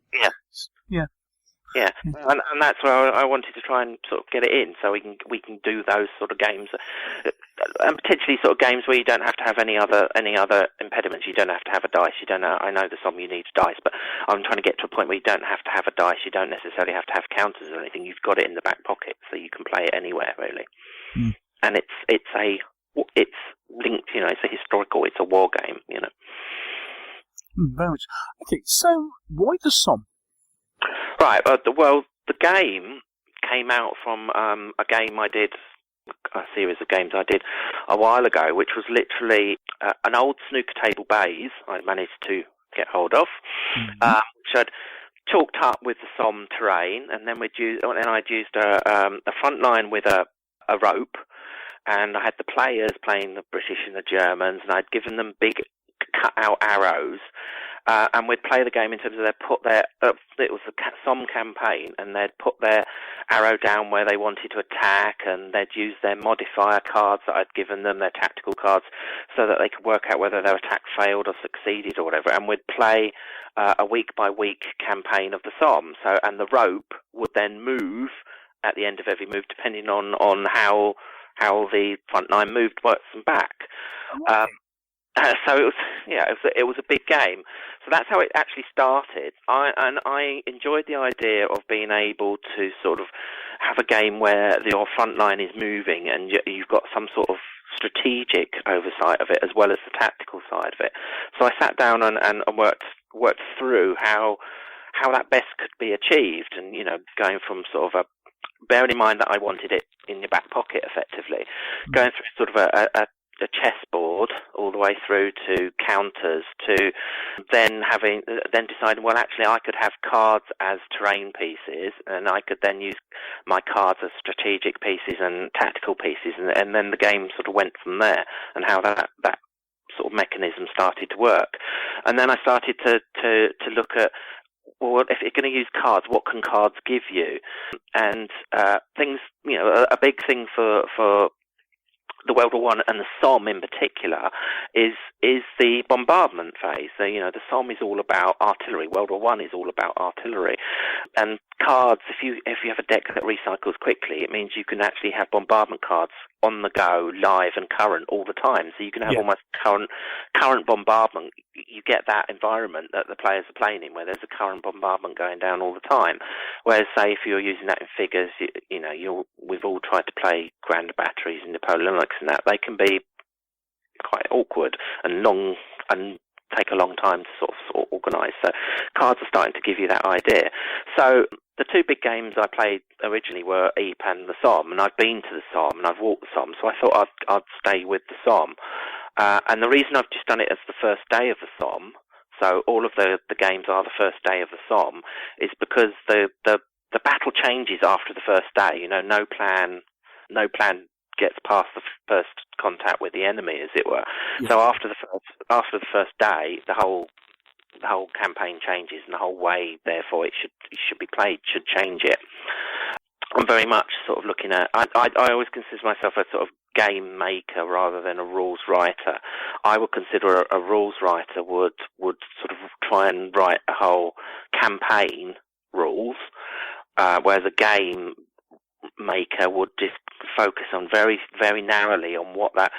Yeah, and that's where I wanted to try and sort of get it in, so we can do those sort of games, and potentially sort of games where you don't have to have any other impediments. You don't have to have a dice. I know the Somme you need dice, but I'm trying to get to a point where you don't have to have a dice. You don't necessarily have to have counters or anything. You've got it in the back pocket, so you can play it anywhere really. And it's linked. It's a historical. It's a war game. Very much. Okay, so why the Somme? Right, well, the game came out from a game I did, a series of games I did a while ago, which was literally an old snooker table base I managed to get hold of, which I'd chalked up with the Somme terrain, and then I'd used a front line with a rope, and I had the players playing the British and the Germans, and I'd given them big cut-out arrows. And we'd play the game in terms of it was a Somme campaign, and they'd put their arrow down where they wanted to attack, and they'd use their modifier cards that I'd given them, their tactical cards, so that they could work out whether their attack failed or succeeded or whatever. And we'd play a week-by-week campaign of the Somme. And the rope would then move at the end of every move, depending on how the front line moved, works and back. So it was a big game. So that's how it actually started. I enjoyed the idea of being able to sort of have a game where your front line is moving and you've got some sort of strategic oversight of it as well as the tactical side of it. So I sat down and worked through how that best could be achieved, and going from sort of bearing in mind that I wanted it in your back pocket effectively, going through sort of a chessboard all the way through to counters, to then deciding, well, actually I could have cards as terrain pieces, and I could then use my cards as strategic pieces and tactical pieces, and then the game sort of went from there, and how that sort of mechanism started to work. And then I started to look at, well, if you're going to use cards, what can cards give you? And things, a big thing for the World War I and the Somme in particular is the bombardment phase. So, the Somme is all about artillery. World War I is all about artillery. And cards, if you have a deck that recycles quickly, it means you can actually have bombardment cards on the go, live and current all the time. So you can have almost current bombardment. You get that environment that the players are playing in, where there's a current bombardment going down all the time. Whereas, say, if you're using that in figures, we've all tried to play grand batteries and Napoleonics and that. They can be quite awkward and long and take a long time to sort of organise. So cards are starting to give you that idea. So the two big games I played originally were Ypres and the Somme, and I've been to the Somme and I've walked the Somme, so I thought I'd stay with the Somme. And the reason I've just done it as the first day of the Somme, so all of the games are the first day of the Somme, is because the battle changes after the first day. No plan gets past the first contact with the enemy, as it were. Yeah. So after the first day, the whole campaign changes, and the whole way, therefore, it should be played should change it. I'm very much sort of looking at. I always consider myself a sort of game maker rather than a rules writer. I would consider a rules writer would sort of try and write a whole campaign rules, whereas a game maker would just focus on very, very narrowly on what that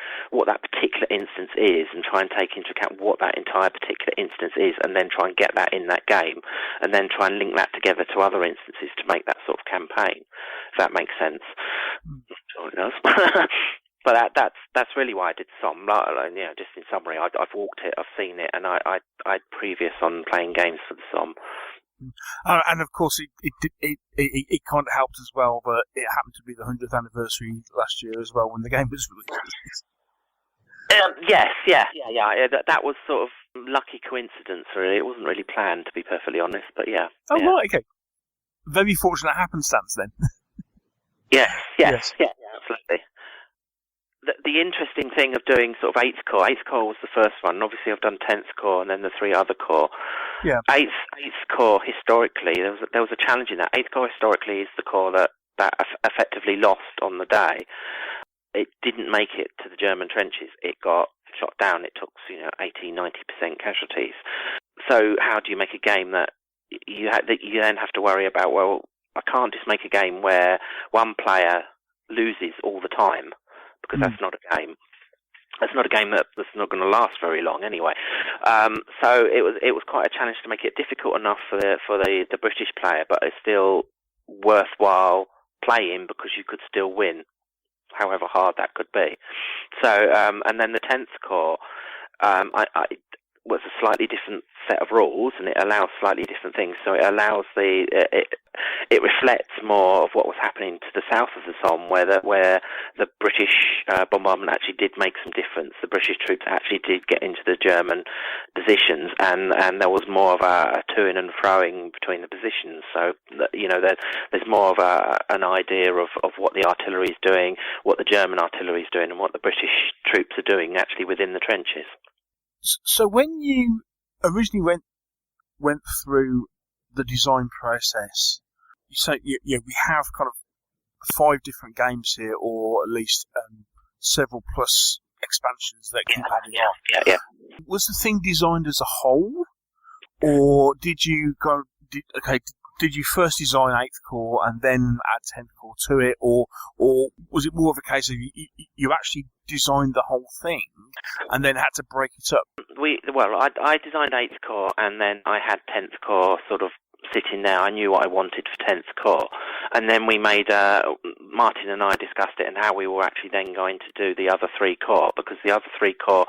particular instance is, and try and take into account what that entire particular instance is, and then try and get that in that game, and then try and link that together to other instances to make that sort of campaign. If that makes sense. I'm sure it does. But that's really why I did Somme. Just in summary, I've walked it, I've seen it, and I'd previous on playing games for the Somme. And of course, it kind of helped as well that it happened to be the 100th anniversary last year as well when the game was released. Yes. That was sort of lucky coincidence, really. It wasn't really planned, to be perfectly honest, but yeah. Oh, yeah. Right, okay. Very fortunate happenstance, then. Yes, absolutely. The interesting thing of doing sort of 8th Corps was the first one, and obviously I've done 10th Corps and then the 3 other Corps. Yeah. 8th Corps, historically, there was a challenge in that. 8th Corps, historically, is the Corps that effectively lost on the day. It didn't make it to the German trenches. It got shot down. It took 80-90% casualties. So how do you make a game that you then have to worry about? Well, I can't just make a game where one player loses all the time, because that's not a game. That's not a game that's not going to last very long anyway. So it was quite a challenge to make it difficult enough for the British player, but it's still worthwhile playing because you could still win, however hard that could be. So and then the 10th Corps, I was a slightly different set of rules, and it allows slightly different things. So it allows it reflects more of what was happening to the south of the Somme, where the British bombardment actually did make some difference. The British troops actually did get into the German positions, and there was more of a to-ing and fro-ing between the positions. So there's more of an idea of what the artillery is doing, what the German artillery is doing, and what the British troops are doing actually within the trenches. So when you originally went through the design process, you say we have kind of 5 different games here, or at least several plus expansions that keep adding on. Yeah. Was the thing designed as a whole, or did you did you first design 8th Corps and then add 10th Corps to it, or was it more of a case of you actually designed the whole thing and then had to break it up? I designed 8th Corps, and then I had 10th Corps sort of sitting there. I knew what I wanted for 10th Corps, and then we made Martin and I discussed it and how we were actually then going to do the other 3 Corps, because the other 3 Corps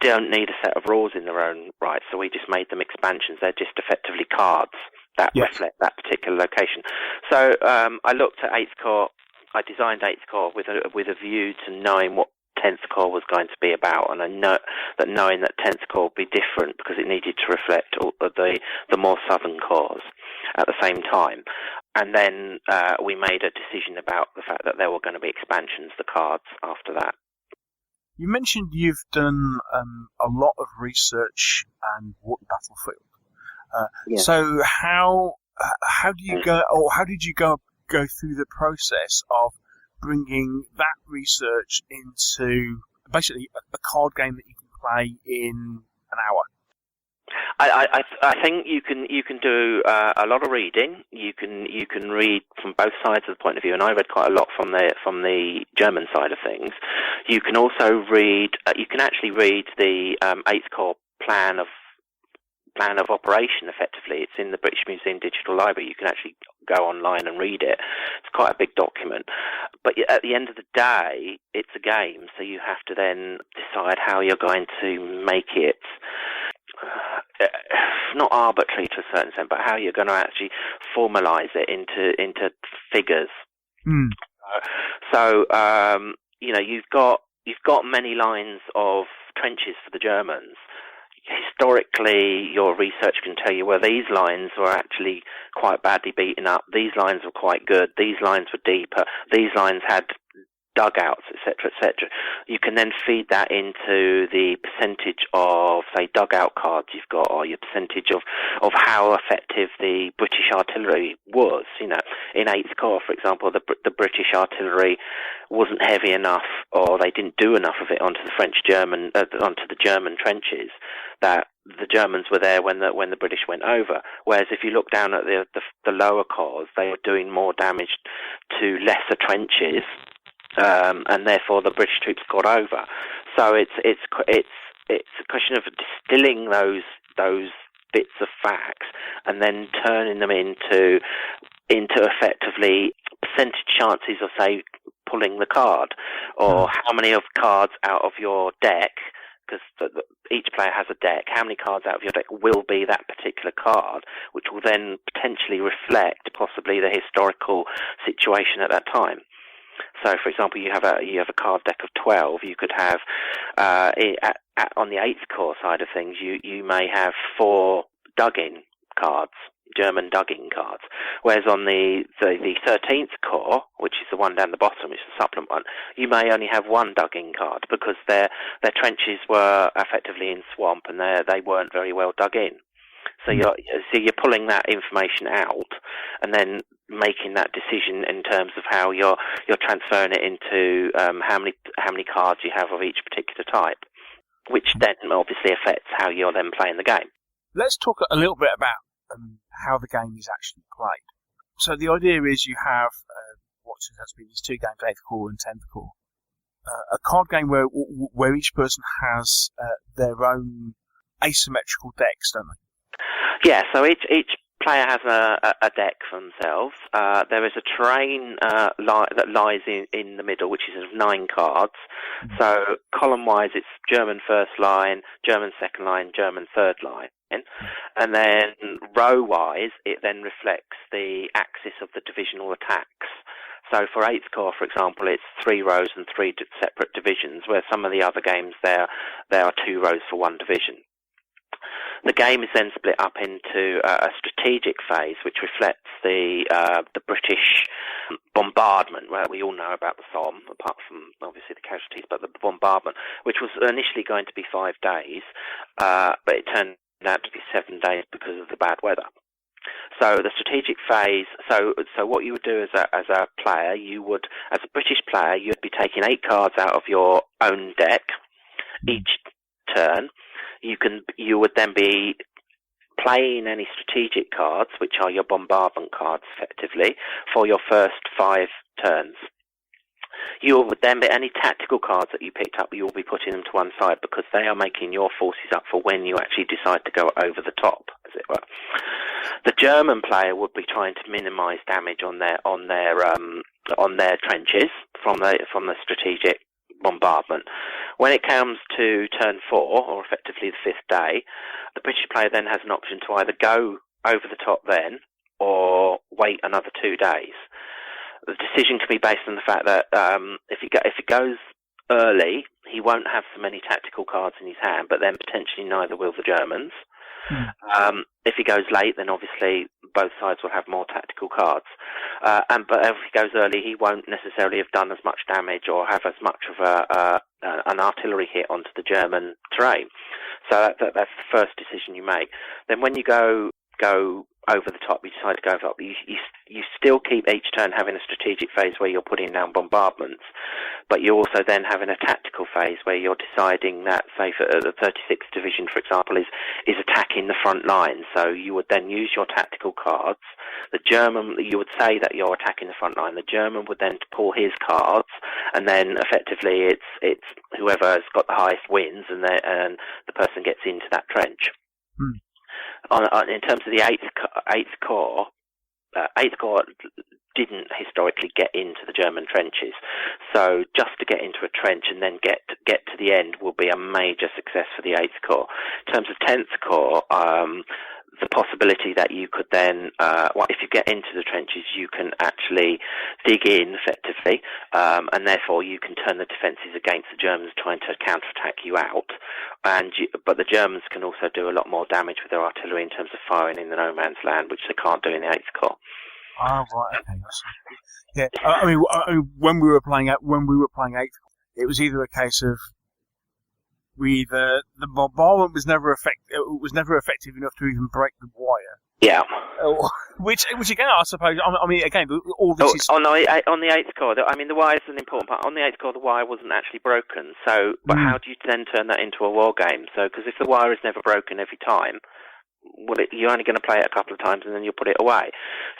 don't need a set of rules in their own right, so we just made them expansions. They're just effectively cards that reflect that particular location. So I looked at 8th Corps. I designed 8th Corps with a view to knowing what 10th Corps was going to be about, and I know that knowing that 10th Corps would be different because it needed to reflect all of the more southern corps at the same time. And then we made a decision about the fact that there were going to be expansions, the cards, after that. You mentioned you've done a lot of research and walked the battlefield. So how do you go, or how did you go through the process of bringing that research into basically a card game that you can play in an hour? I think you can do a lot of reading. You can read from both sides of the point of view, and I read quite a lot from the German side of things. You can also read. You can actually read the 8th Corps plan of operation. Effectively, it's in the British Museum Digital Library. You can actually go online and read it. It's quite a big document. But at the end of the day, it's a game, so you have to then decide how you're going to make it. Not arbitrary to a certain extent, but how you're going to actually formalise it into figures. So you've got many lines of trenches for the Germans. Historically, your research can tell you, well, these lines were actually quite badly beaten up. These lines were quite good. These lines were deeper. These lines had dugouts, etc., etc. You can then feed that into the percentage of, say, dugout cards you've got, or your percentage of how effective the British artillery was. In 8th Corps, for example, the British artillery wasn't heavy enough, or they didn't do enough of it onto the German trenches, that the Germans were there when the British went over. Whereas if you look down at the lower corps, they were doing more damage to lesser trenches and therefore the British troops got over. So it's a question of distilling those bits of facts and then turning them into effectively percentage chances of, say, pulling the card, or how many of cards out of your deck, because each player has a deck, how many cards out of your deck will be that particular card, which will then potentially reflect possibly the historical situation at that time. So, for example, you have a card deck of 12. You could have on the 8th Corps side of things, you may have 4 dug-in cards, German dug-in cards, whereas on the 13th Corps, which is the one down the bottom, which is the supplement one, you may only have 1 dug-in card because their trenches were effectively in swamp and they weren't very well dug in. So you're pulling that information out and then making that decision in terms of how you're transferring it into how many cards you have of each particular type, which then obviously affects how you're then playing the game. Let's talk a little bit about how the game is actually played. So the idea is you have what has been these 2 games, 8th Corps and 10th Corps, a card game where each person has their own asymmetrical decks, don't they? Yeah, so each player has a deck for themselves. There is a terrain that lies in the middle, which is of 9 cards. Mm-hmm. So column-wise, it's German first line, German second line, German third line. And then row-wise, it then reflects the axis of the divisional attacks. So for 8th Corps, for example, it's 3 rows and 3 separate divisions, where some of the other games there are 2 rows for 1 division. The game is then split up into a strategic phase, which reflects the British bombardment, where we all know about the Somme, apart from obviously the casualties, but the bombardment, which was initially going to be 5 days, but it turned out to be 7 days because of the bad weather. So the strategic phase. So what you would do as a player, as a British player, you'd be taking 8 cards out of your own deck each turn. You would then be playing any strategic cards, which are your bombardment cards, effectively, for your first 5 turns. You would then be any tactical cards that you picked up, you will be putting them to one side because they are making your forces up for when you actually decide to go over the top, as it were. The German player would be trying to minimise damage on their trenches from the strategic bombardment. When it comes to turn 4, or effectively the 5th day, the British player then has an option to either go over the top then, or wait another 2 days. The decision can be based on the fact that if he goes early, he won't have so many tactical cards in his hand, but then potentially neither will the Germans. If he goes late, then obviously both sides will have more tactical cards. But if he goes early, he won't necessarily have done as much damage or have as much of an artillery hit onto the German terrain. So that's the first decision you make. Then when you go over the top, you decide to go over the top. You still keep each turn having a strategic phase where you're putting down bombardments, but you also then having a tactical phase where you're deciding that, say, for the 36th Division, for example, is attacking the front line. So you would then use your tactical cards. The German, you would say that you're attacking the front line. The German would then pull his cards, and then effectively it's whoever has got the highest wins, and the person gets into that trench. In terms of the 8th Corps, 8th Corps didn't historically get into the German trenches. So just to get into a trench and then get to the end will be a major success for the 8th Corps. In terms of 10th Corps, the possibility that you could then, if you get into the trenches, you can actually dig in effectively, and therefore you can turn the defences against the Germans trying to counterattack you out. But the Germans can also do a lot more damage with their artillery in terms of firing in the no man's land, which they can't do in the 8th Corps. Oh, right, okay. Yeah, I mean, when we were playing 8th Corps, it was either a case of the bombardment was never effective enough to even break the wire. Yeah. Which again, I suppose. I mean, again, all this is on the 8th Corps. I mean, the wire is an important part. On the 8th Corps, the wire wasn't actually broken. So, but how do you then turn that into a war game? So, because if the wire is never broken every time, you're only going to play it a couple of times and then you'll put it away.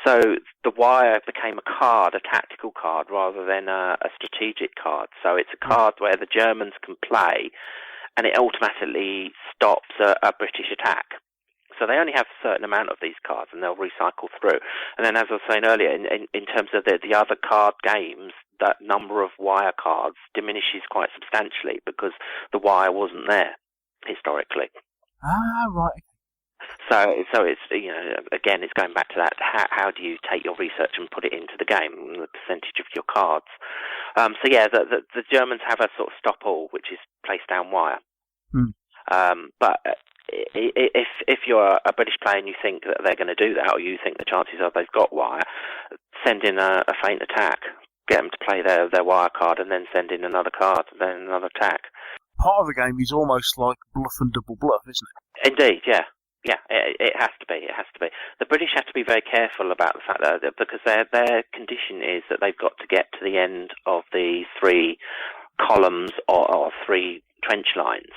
So the wire became a card, a tactical card, rather than a strategic card. So it's a card where the Germans can play, and it automatically stops a British attack. So they only have a certain amount of these cards, and they'll recycle through. And then, as I was saying earlier, in terms of the other card games, that number of wire cards diminishes quite substantially because the wire wasn't there historically. Ah, right. So it's, again, it's going back to that. How do you take your research and put it into the game, the percentage of your cards? The Germans have a sort of stop all, which is place down wire. But if you're a British player and you think that they're going to do that, or you think the chances are they've got wire, send in a feint attack, get them to play their wire card, and then send in another card, and then another attack. Part of the game is almost like bluff and double bluff, isn't it? Indeed, yeah. Yeah, it has to be. It has to be. The British have to be very careful about the fact that because their condition is that they've got to get to the end of the 3 columns or 3 trench lines.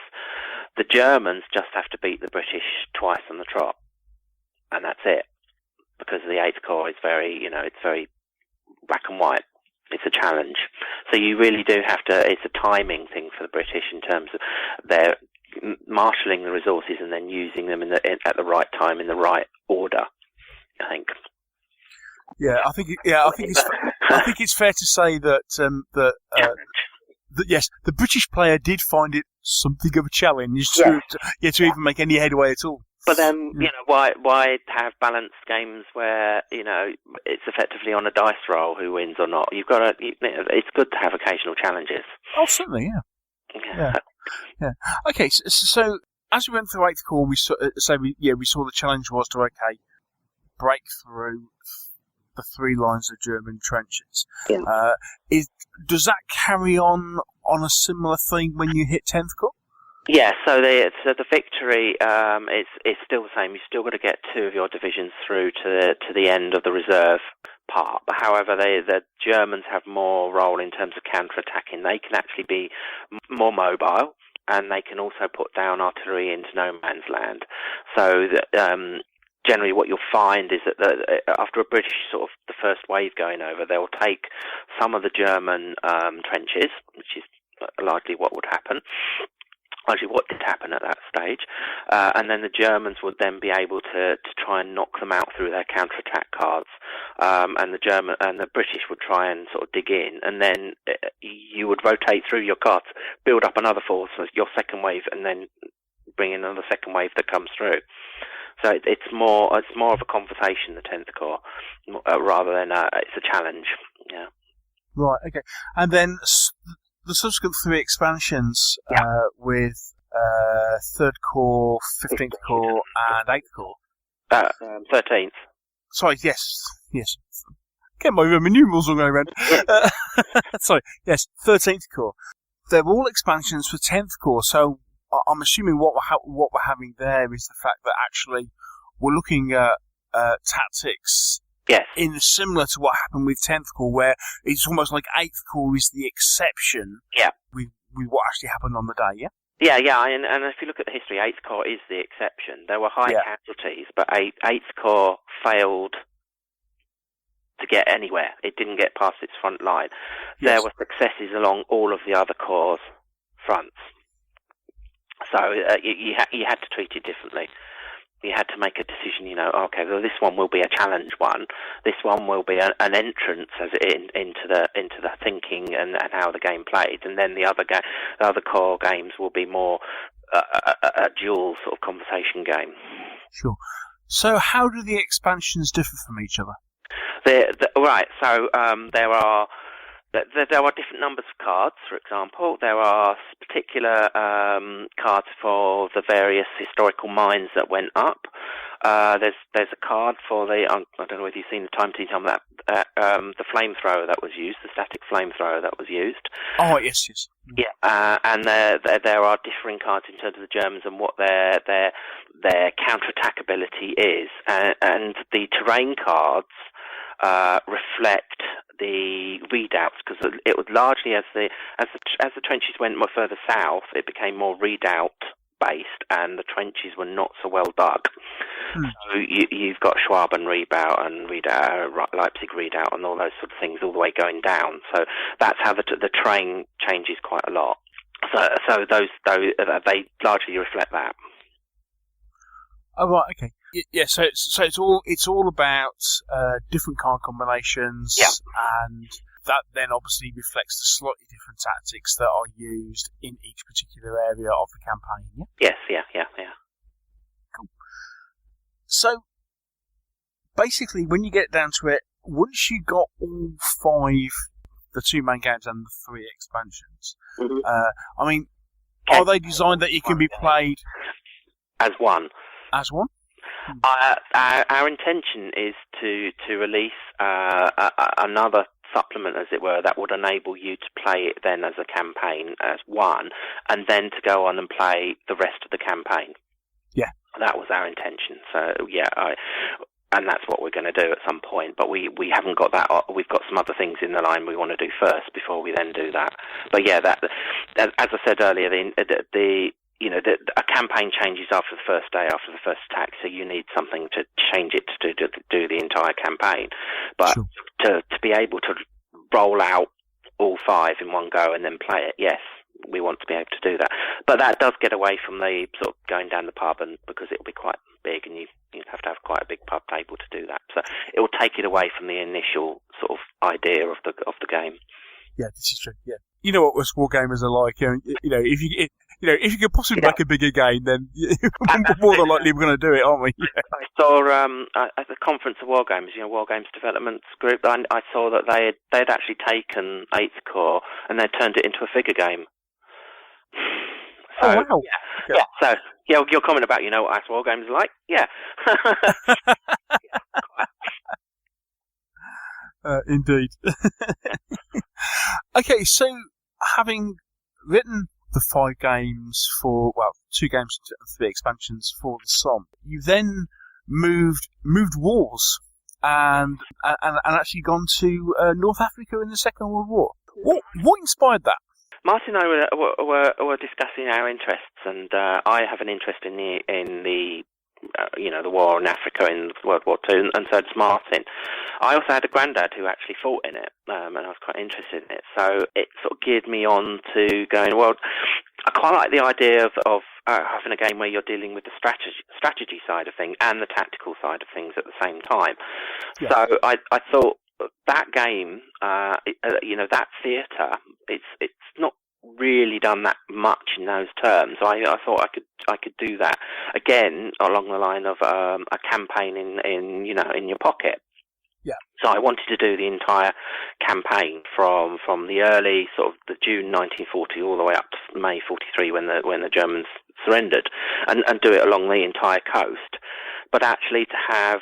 The Germans just have to beat the British twice on the trot, and that's it. Because the 8th Corps is very, it's very black and white. It's a challenge. So you really do have to. It's a timing thing for the British in terms of their marshalling the resources and then using them at the right time in the right order, I think. I think it's fair to say that yes, the British player did find it something of a challenge to even make any headway at all. But then, why have balanced games where it's effectively on a dice roll who wins or not? You've got to. It's good to have occasional challenges. Oh, certainly, yeah. Okay, so as we went through 8th Corps, we saw the challenge was to break through the 3 lines of German trenches. Yeah. Does that carry on a similar thing when you hit 10th Corps? Yeah, so the victory is still the same. You've still got to get 2 of your divisions through to the end of the reserve part. But however, the Germans have more role in terms of counter-attacking. They can actually be more mobile, and they can also put down artillery into no man's land. So generally what you'll find is that after a British sort of the first wave going over, they'll take some of the German trenches, which is largely what would happen. Actually, what did happen at that stage, and then the Germans would then be able to try and knock them out through their counter-attack cards, and the British would try and sort of dig in, and then you would rotate through your cards, build up another force, your second wave, and then bring in another second wave that comes through. So it's more of a conversation, the 10th Corps, rather than it's a challenge. Yeah. Right. Okay. And then the subsequent 3 expansions with 3rd Corps, 15th Corps, and 8th Corps. 13th. Sorry, yes. Get my Roman numerals all going around. Sorry, yes, 13th Corps. They're all expansions for 10th Corps, so I'm assuming what we're having there is the fact that actually we're looking at tactics. Yes. Similar to what happened with 10th Corps, where it's almost like 8th Corps is the exception. Yeah. With what actually happened on the day, yeah? Yeah, and if you look at the history, 8th Corps is the exception. There were high casualties, but 8th Corps failed to get anywhere. It didn't get past its front line. Yes. There were successes along all of the other corps' fronts. So you had to treat it differently. You had to make a decision, okay, well, this one will be a challenge one. This one will be an entrance into the thinking and how the game played. And then the other core games will be more a dual sort of conversation game. Sure. So how do the expansions differ from each other? Right, so there are different numbers of cards, for example. There are particular cards for the various historical mines that went up. There's a card for I don't know if you've seen the time team on that, the flamethrower that was used, the static flamethrower that was used. Oh, yes. Yeah, and there are differing cards in terms of the Germans and what their counter-attack ability is. And the terrain cards reflect the redoubts, because it was largely as the trenches went more further south, it became more redoubt based, and the trenches were not so well dug. So you've got Schwaben Redoubt and Leipzig Redoubt and all those sort of things all the way going down. So that's how the terrain changes quite a lot. So those they largely reflect that. Oh right, okay. Yeah, so it's all about different card combinations, and that then obviously reflects the slightly different tactics that are used in each particular area of the campaign. Yeah? Yes, yeah. Cool. So basically, when you get down to it, once you got all 5, the 2 main games and the 3 expansions, I mean, are they designed that you can be played as one? As one? Our intention is to release another supplement, as it were, that would enable you to play it then as a campaign, as one, and then to go on and play the rest of the campaign. Yeah. That was our intention. So, and that's what we're going to do at some point, but we haven't got that. We've got some other things in the line we want to do first before we then do that. But yeah, that, as I said earlier, a campaign changes after the first day, after the first attack, so you need something to change it to do the entire campaign. But to be able to roll out all 5 in one go and then play it, yes, we want to be able to do that. But that does get away from the sort of going down the pub, and because it'll be quite big and you'd have to have quite a big pub table to do that. So it will take it away from the initial sort of idea of the game. Yeah, this is true. Yeah, you know what us wargamers are like. If you could possibly make a bigger game, then more than likely we're going to do it, aren't we? Yeah. I saw at the conference of Wargames, Wargames Development Group, I saw that they had actually taken 8th Corps and they turned it into a figure game. So, wow! Yeah. So your comment about what us Wargames are like, yeah. Indeed. Okay, so having written the 5 games 2 games and 3 expansions for the Somme, you then moved wars and actually gone to North Africa in the Second World War. What inspired that? Martin and I were discussing our interests, and I have an interest in the the war in Africa in World War II, and so does Martin. I also had a granddad who actually fought in it, and I was quite interested in it. So it sort of geared me on to going, well, I quite like the idea of having a game where you're dealing with the strategy side of things and the tactical side of things at the same time. Yeah. So I thought that game, that theatre, it's not really done that much in those terms. I thought I could do that again along the line of a campaign in your pocket. Yeah. So I wanted to do the entire campaign from the early sort of the June 1940 all the way up to May 43 when the Germans surrendered, and do it along the entire coast. But actually to have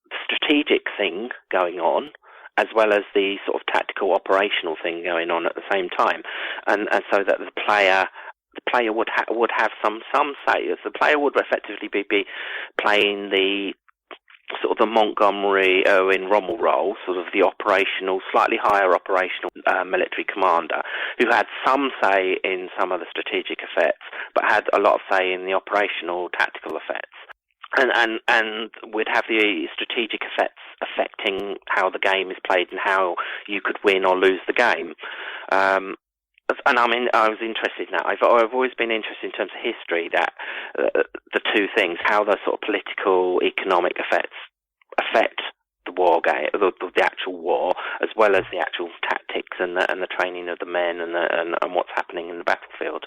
the strategic thing going on, as well as the sort of tactical operational thing going on at the same time, and so that the player would have some say. The player would effectively be playing the sort of the Montgomery Owen Rommel role, sort of the operational, slightly higher operational military commander, who had some say in some of the strategic effects, but had a lot of say in the operational tactical effects. And we'd have the strategic effects affecting how the game is played and how you could win or lose the game. And I was interested in that. I've always been interested in terms of history, that the two things, how the sort of political, economic effects affect the war game, the actual war, as well as the actual tactics and the training of the men and what's happening in the battlefield.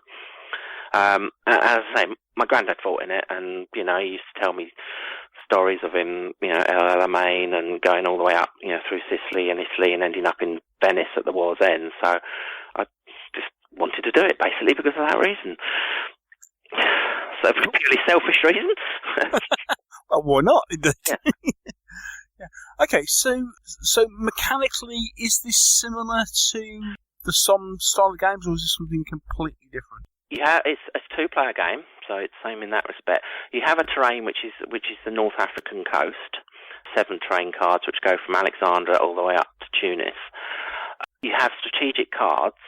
As I say, my granddad fought in it, and he used to tell me stories of him, El Alamein, and going all the way up, through Sicily and Italy, and ending up in Venice at the war's end. So I just wanted to do it basically because of that reason. So for purely selfish reasons. Well, why not? Yeah. Yeah. Okay, so mechanically, is this similar to the Somme style of games, or is this something completely different? Yeah, it's a 2-player game, so it's same in that respect. You have a terrain which is the North African coast, 7 terrain cards which go from Alexandria all the way up to Tunis. You have strategic cards,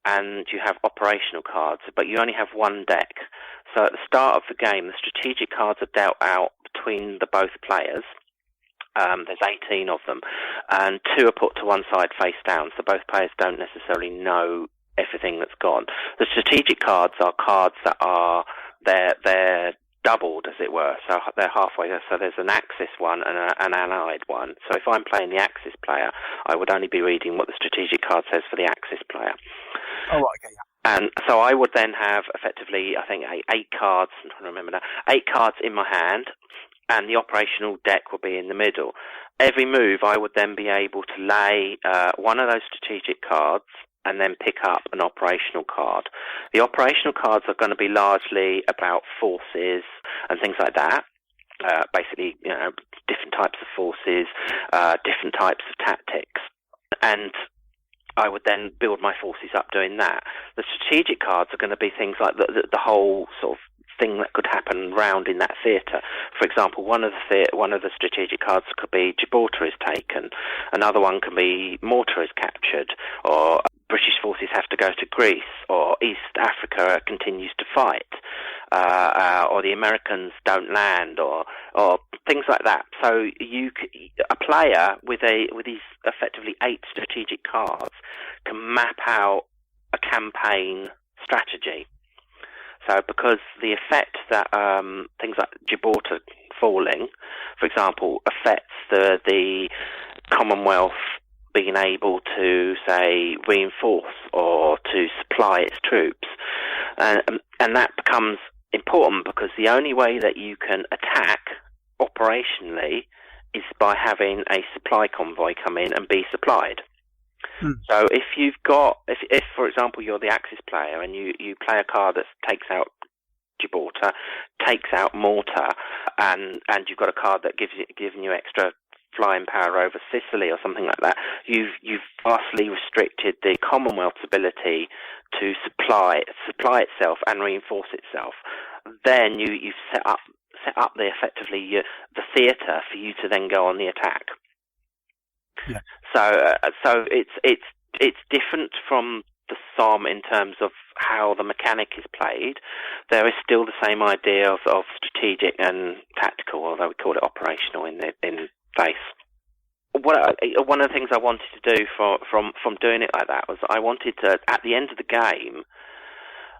and you have operational cards, but you only have one deck. So at the start of the game, the strategic cards are dealt out between the both players. There's 18 of them, and 2 are put to one side face down, so both players don't necessarily know everything that's gone. The strategic cards are cards that are they're doubled, as it were, so they're halfway there. So there's an Axis one and an Allied one. So if I'm playing the Axis player, I would only be reading what the strategic card says for the Axis player. Oh, right, okay, yeah. And so I would then have effectively, I think, 8 cards. I'm trying to remember now. 8 cards in my hand, and the operational deck will be in the middle. Every move, I would then be able to lay one of those strategic cards and then pick up an operational card. The operational cards are going to be largely about forces and things like that. Basically, different types of forces, different types of tactics. And I would then build my forces up doing that. The strategic cards are going to be things like the whole sort of thing that could happen round in that theatre. For example, one of the strategic cards could be Gibraltar is taken, another one can be Malta is captured, or British forces have to go to Greece, or East Africa continues to fight, or the Americans don't land, or things like that. So a player with these effectively 8 strategic cards can map out a campaign strategy. So because the effect that things like Gibraltar falling, for example, affects the Commonwealth being able to, say, reinforce or to supply its troops. And that becomes important because the only way that you can attack operationally is by having a supply convoy come in and be supplied. So if for example, you're the Axis player and you play a card that takes out Gibraltar, takes out Malta, and you've got a card that giving you extra flying power over Sicily or something like that, you've vastly restricted the Commonwealth's ability to supply itself and reinforce itself. Then you've set up the theatre for you to then go on the attack. Yeah. So it's different from the Somme in terms of how the mechanic is played. There is still the same idea of strategic and tactical, although we call it operational in place. One of the things I wanted to do from doing it like that was I wanted to, at the end of the game,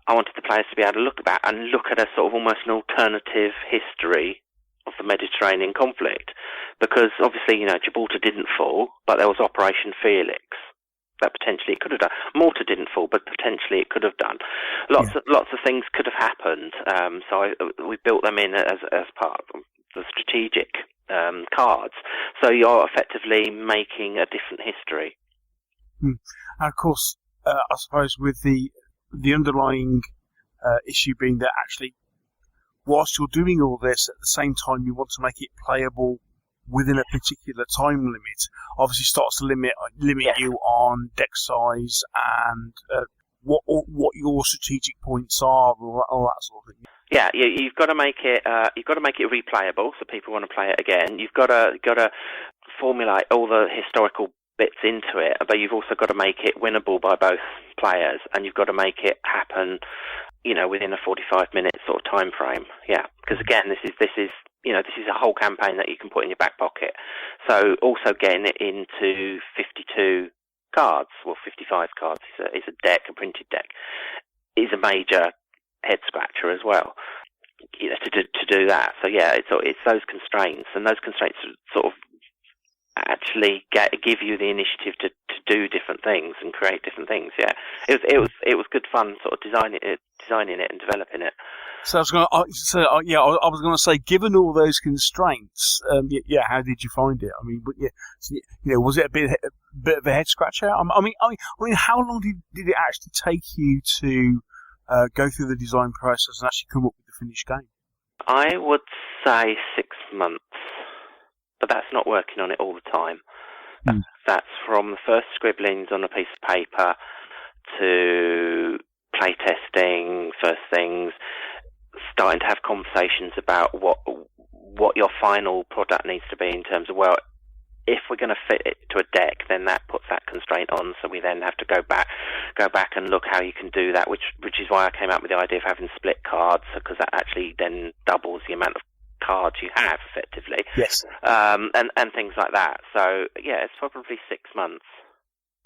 I wanted the players to be able to look at a sort of almost an alternative history of the Mediterranean conflict, because obviously, Gibraltar didn't fall, but there was Operation Felix that potentially it could have done. Malta didn't fall, but potentially it could have done. Lots of things could have happened. So we built them in as part of the strategic cards. So you're effectively making a different history. And of course, I suppose with the underlying issue being that actually, whilst you're doing all this, at the same time you want to make it playable within a particular time limit, obviously starts to limit you on deck size and what your strategic points are, all that sort of thing. Yeah, you've got to make it replayable, so people want to play it again. You've got to formulate all the historical bits into it, but you've also got to make it winnable by both players, and you've got to make it happen, within a 45-minute sort of time frame. Yeah, because again, this is a whole campaign that you can put in your back pocket. So also getting it into 52 cards, 55 cards is a printed deck, is a major head scratcher as well. To do that. So yeah, it's those constraints, and those constraints sort of actually give you the initiative to do different things and create different things. Yeah, it was good fun, sort of designing it and developing it. So I was going to say, given all those constraints, how did you find it? I mean, was it a bit of a head scratcher? I mean, how long did it actually take you to go through the design process and actually come up with the finished game? I would say 6 months, but that's not working on it all the time. That's from the first scribblings on a piece of paper to play testing, first things, starting to have conversations about what your final product needs to be in terms of, if we're going to fit it to a deck, then that puts that constraint on. So we then have to go back and look how you can do that, which is why I came up with the idea of having split cards, because that actually then doubles the amount of cards you have effectively. Yes. And things like that. So yeah, it's probably 6 months.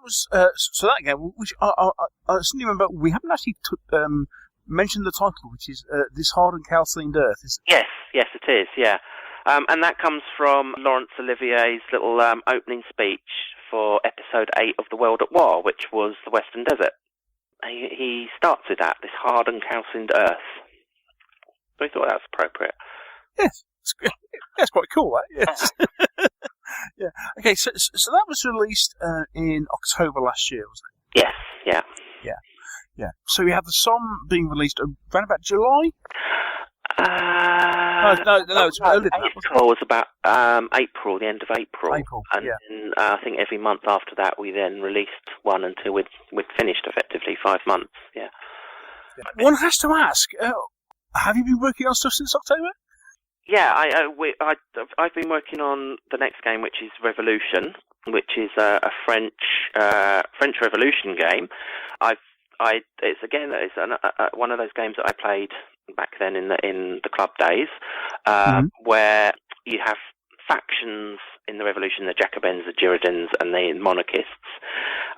So that game, which I suddenly remember, we haven't actually mentioned the title, which is this Hard and Calcined Earth. Yes, it is. Yeah. And that comes from Laurence Olivier's little opening speech for episode 8 of The World at War, which was the Western Desert. He starts with that, this Hard and Calcined Earth. So I thought that was appropriate. Yes, that's quite cool, that. Yes. Yeah. Okay, so that was released in October last year, wasn't it? Yes, yeah. Yeah. So you have the Somme being released around about July? No, it's earlier than that. It was about April, the end of April. And then, I think every month after that we then released one until we'd finished effectively 5 months, yeah. One has to ask, have you been working on stuff since October? Yeah, I've been working on the next game, which is Revolution, which is a French Revolution game. It's one of those games that I played back then in the club days, where you have factions in the Revolution: the Jacobins, the Girondins, and the monarchists.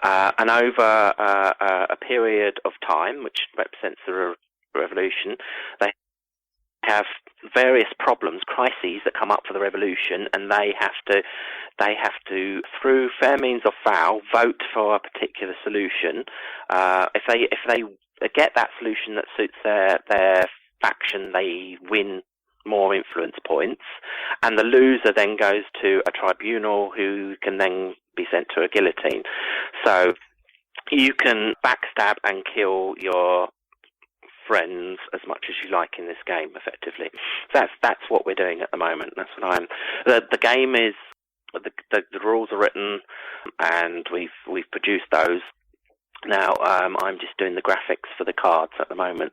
And over a period of time, which represents the revolution, they have various problems, crises that come up for the revolution, and they have to, through fair means or foul, vote for a particular solution. If they get that solution that suits their faction, they win more influence points, and the loser then goes to a tribunal who can then be sent to a guillotine. So you can backstab and kill your friends as much as you like in this game, effectively. That's what we're doing at the moment. That's what the game is. The rules are written, and we've produced those. Now I'm just doing the graphics for the cards at the moment.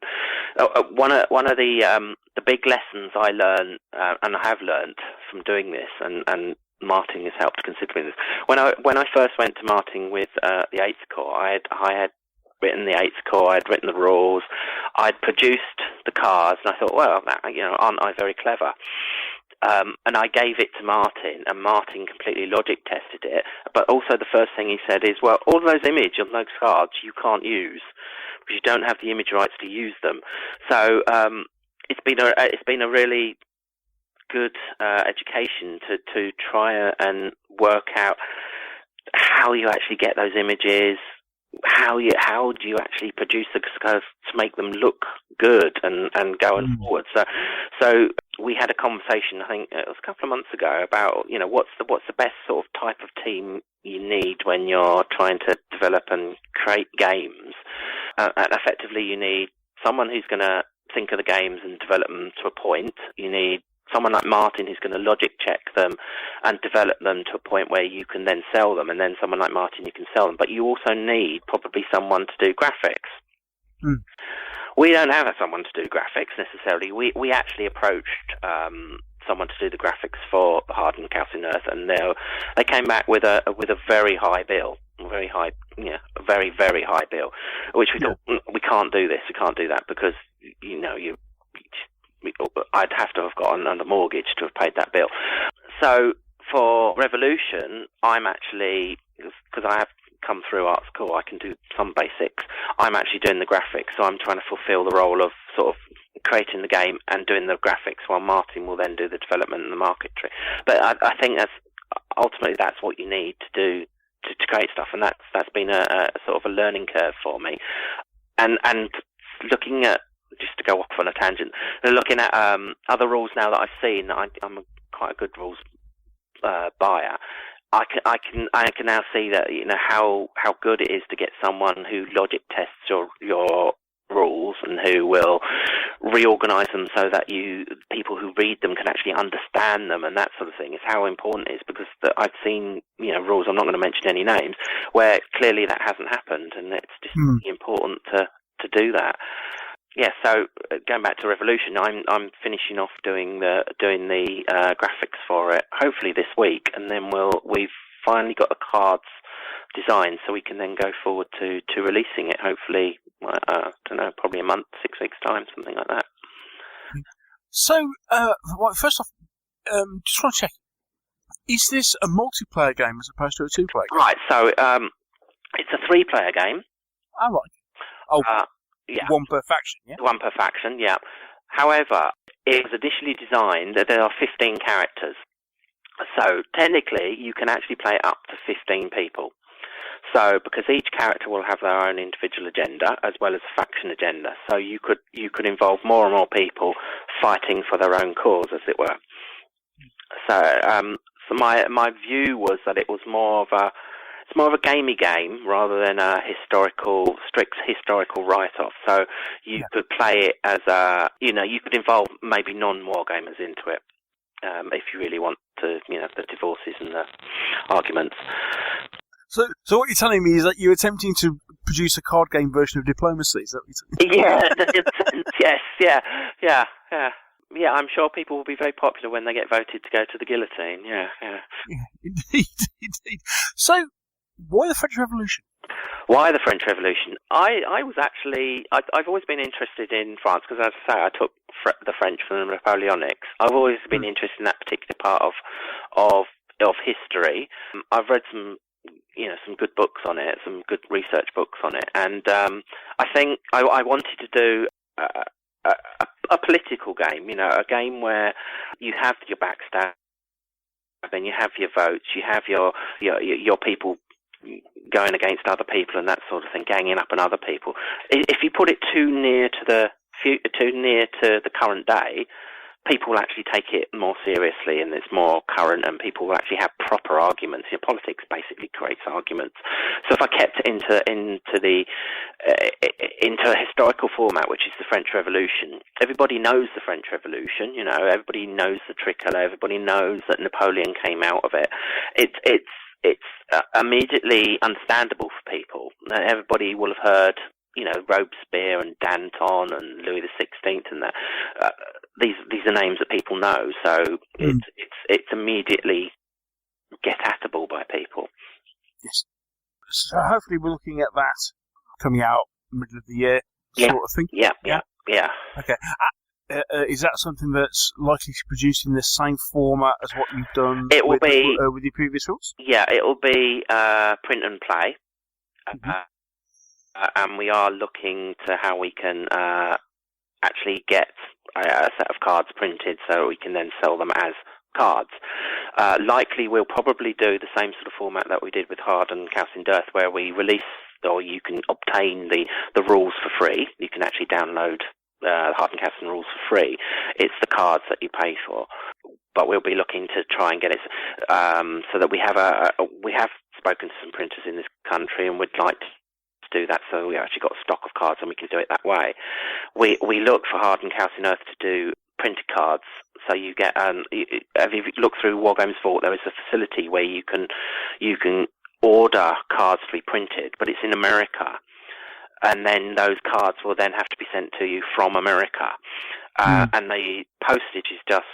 One of the big lessons I learned, and I have learned from doing this, and Martin has helped considering this. When I first went to Martin with the 8th Corps, I had written the 8th Corps, I'd written the rules, I'd produced the cards, and I thought, well, aren't I very clever? And I gave it to Martin, and Martin completely logic tested it. But also the first thing he said is, well, all those images on those cards you can't use because you don't have the image rights to use them. So it's been a really good education to try and work out how you actually get those images. How do you actually produce the cards to make them look good and going forward? So we had a conversation, I think it was a couple of months ago, about what's the best sort of type of team you need when you're trying to develop and create games. And effectively, you need someone who's going to think of the games and develop them to a point. You need someone like Martin who's going to logic check them and develop them to a point where you can then sell them, and then someone like Martin you can sell them. But you also need probably someone to do graphics. We don't have someone to do graphics necessarily. We actually approached someone to do the graphics for Hard and Calcined Earth, and they came back with a very high bill. A very, very high bill, which we thought, we can't do this, we can't do that, because I'd have to have gotten under mortgage to have paid that bill. So for Revolution, I'm actually, because I have come through art school, I can do some basics. I'm actually doing the graphics, so I'm trying to fulfill the role of sort of creating the game and doing the graphics, while Martin will then do the development and the marketing. But I think ultimately that's what you need to do to create stuff, and that's been a sort of a learning curve for me. And looking at, just to go off on a tangent, looking at other rules now that I've seen, I'm quite a good rules buyer. I can now see that how good it is to get someone who logic tests your rules and who will reorganize them so that people who read them can actually understand them, and that sort of thing is how important it is, because I've seen rules, I'm not going to mention any names, where clearly that hasn't happened, and it's just important to do that. So going back to Revolution, I'm finishing off doing the graphics for it. Hopefully this week, and then we've finally got the cards designed, so we can then go forward to releasing it. Hopefully, I don't know, probably a month, 6 weeks time, something like that. So, first off, just want to check: is this a multiplayer game as opposed to a two-player game? Right. So, it's a 3-player game. Oh, right. Yeah. One per faction, yeah? One per faction, yeah. However, it was initially designed that there are 15 characters. So, technically, you can actually play up to 15 people. So, because each character will have their own individual agenda, as well as a faction agenda. So, you could involve more and more people fighting for their own cause, as it were. So my view was that it was more of a gamey game rather than a strict historical write-off. So you could play it as you could involve maybe non-war gamers into it, if you really want to, the divorces and the arguments. So what you're telling me is that you're attempting to produce a card game version of Diplomacy, is that what you're saying? Yes, yeah. Yeah, I'm sure people will be very popular when they get voted to go to the guillotine. Yeah, indeed. So, why the French Revolution? Why the French Revolution? I was actually... I've always been interested in France, because as I say, I took the French from the Napoleonics. I've always been interested in that particular part of history. I've read some good books on it, some good research books on it, and I think I wanted to do a political game, a game where you have your backstab, then you have your votes, you have your people going against other people and that sort of thing, ganging up on other people. If you put it too near to the current day, people will actually take it more seriously, and it's more current, and people will actually have proper arguments. Politics basically creates arguments. So if I kept it into a historical format, which is the French Revolution, everybody knows the French Revolution. Everybody knows the Tricolour. Everybody knows that Napoleon came out of it. It's immediately understandable for people. Everybody will have heard, Robespierre and Danton and Louis XVI, and that. These are names that people know, so it's immediately get-atable by people. Yes. So hopefully we're looking at that coming out middle of the year, sort of thing. Yeah. Okay. Is that something that's likely to produce in the same format as what you've done with your previous rules? Yeah, it will be print and play. And we are looking to how we can actually get a set of cards printed so we can then sell them as cards. Likely we'll probably do the same sort of format that we did with Hard and Calcined Earth, where we release, or you can obtain the rules for free. You can actually download Hard and Calcined rules for free. It's the cards that you pay for. But we'll be looking to try and get it so that we have spoken to some printers in this country, and we'd like to do that, so we actually got a stock of cards and we can do it that way. We look for Hard and Calcined Earth to do printed cards, so you get if you look through Wargames Vault, there is a facility where you can order cards to be printed, but it's in America, and then those cards will then have to be sent to you from America, and the postage is just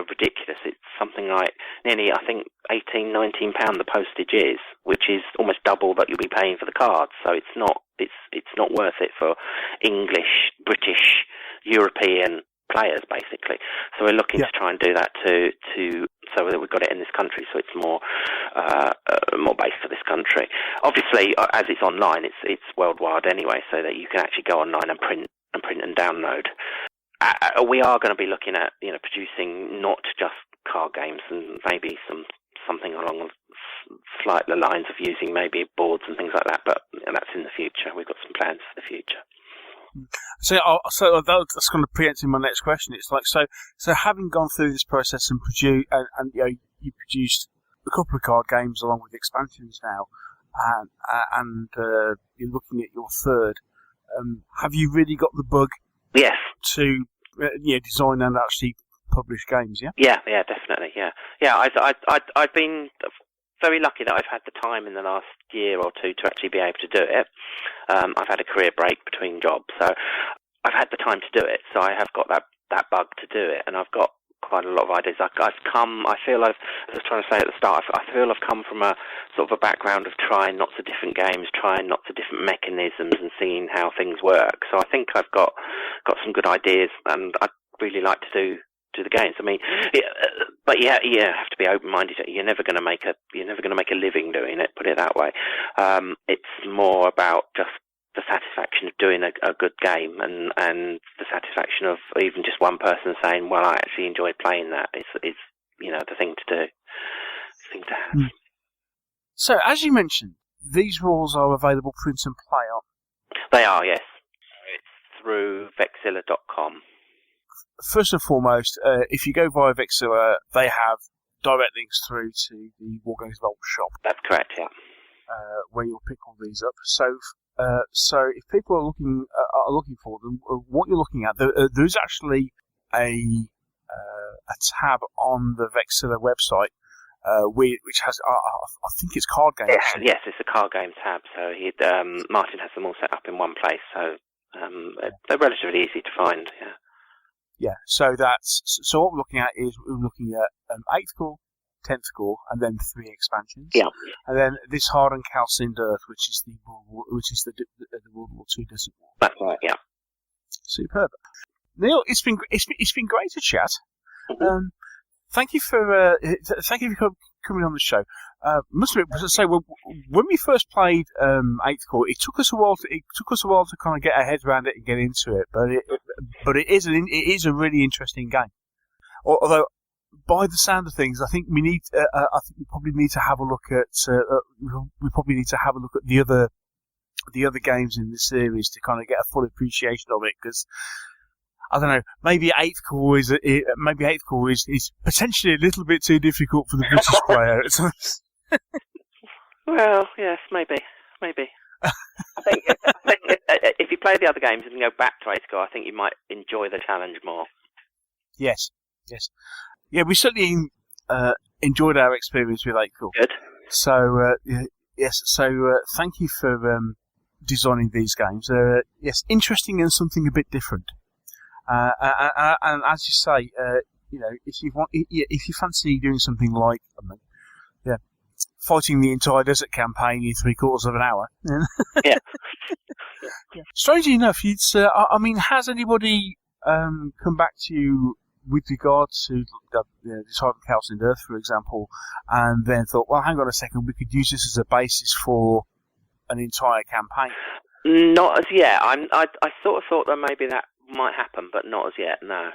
ridiculous. It's something like nearly, I think, £18, £19 the postage is, which is almost double that you'll be paying for the cards. So it's not worth it for English, British, European players, basically. So we're looking to try and do that so that we've got it in this country, so it's more based for this country. Obviously, as it's online, it's worldwide anyway, so that you can actually go online and print and download. We are going to be looking at producing not just card games, and maybe something along slight lines of using maybe boards and things like that, but that's in the future. We've got some plans for the future. So that's kind of preempting my next question. It's like, so having gone through this process and you produced a couple of card games along with expansions now, and you're looking at your third. Have you really got the bug? Yes. To design and actually publish games, yeah? Yeah, definitely, yeah. I've been very lucky that I've had the time in the last year or two to actually be able to do it. I've had a career break between jobs, so I've had the time to do it, so I have got that bug to do it, and I've got quite a lot of ideas. As I was trying to say at the start, I feel I've come from a sort of a background of trying lots of different games, trying lots of different mechanisms, and seeing how things work. So I think I've got some good ideas, and I'd really like to do the games. I mean, but you have to be open-minded. You're never going to make a living doing it. Put it that way. It's more about just the satisfaction of doing a good game, and the satisfaction of even just one person saying, "Well, I actually enjoyed playing that." Is the thing to do, the thing to have. So, as you mentioned, these rules are available print and play, aren't they? They are, yes. It's through Vexillia.com. First and foremost, if you go via Vexillia, they have direct links through to the Wargames Vault shop. That's correct, yeah. Where you'll pick all these up. So if people are looking for them, what you're looking at, there's actually a tab on the Vexillia website which has, I think it's card games. Yes, it's a card game tab. So Martin has them all set up in one place. So they're relatively easy to find. Yeah. Yeah. So what we're looking at is 8th core, 10th core, and then 3 expansions. Yeah. And then this Hard and Calcined Earth, which is the World War II Desert War. That's right. Yeah. Superb. Neal, it's been great to chat. Mm-hmm. Thank you for coming on the show. Must say, when we first played 8th Core, it took us a while to kind of get our heads around it and get into it. But it is a really interesting game. Although, by the sound of things, I think we probably need to have a look at the other games in the series to kind of get a full appreciation of it, because I don't know, maybe 8th Core is potentially a little bit too difficult for the British player at times. Well, yes, maybe. I think if you play the other games and go back to 8th Core, I think you might enjoy the challenge more. Yes. Yeah, we certainly enjoyed our experience with 8th Core. Good. So, yes, thank you for designing these games. Yes, interesting and something a bit different. And as you say, if you fancy doing something like, fighting the entire desert campaign in 3/4 of an hour. Yeah. Strangely enough, has anybody come back to you with regard to this Hard and Calcined Earth, for example, and then thought, well, hang on a second, we could use this as a basis for an entire campaign? Not as yet. I sort of thought that maybe that might happen, but not as yet. No.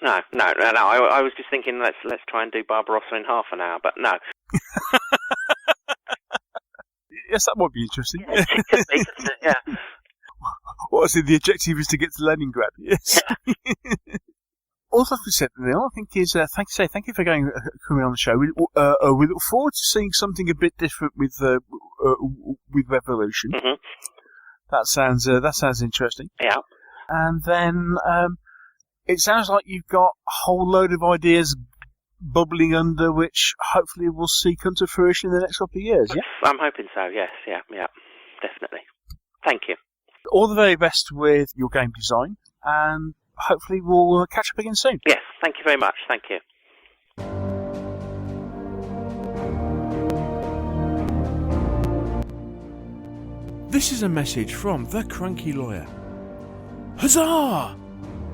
I was just thinking, let's try and do Barbarossa in half an hour, but no. Yes, that might be interesting. Yeah. What is it? The objective is to get to Leningrad. Yes. Yeah. All that we said, Neal, I think is thank you for coming on the show. We look forward to seeing something a bit different with Revolution. Mm-hmm. That sounds interesting. Yeah. And then it sounds like you've got a whole load of ideas bubbling under, which hopefully we'll see come to fruition in the next couple of years. Yeah, I'm hoping so. Yes, yeah, definitely. Thank you. All the very best with your game design, and hopefully we'll catch up again soon. Yes, thank you very much. Thank you. This is a message from The Cranky Lawyer. Huzzah!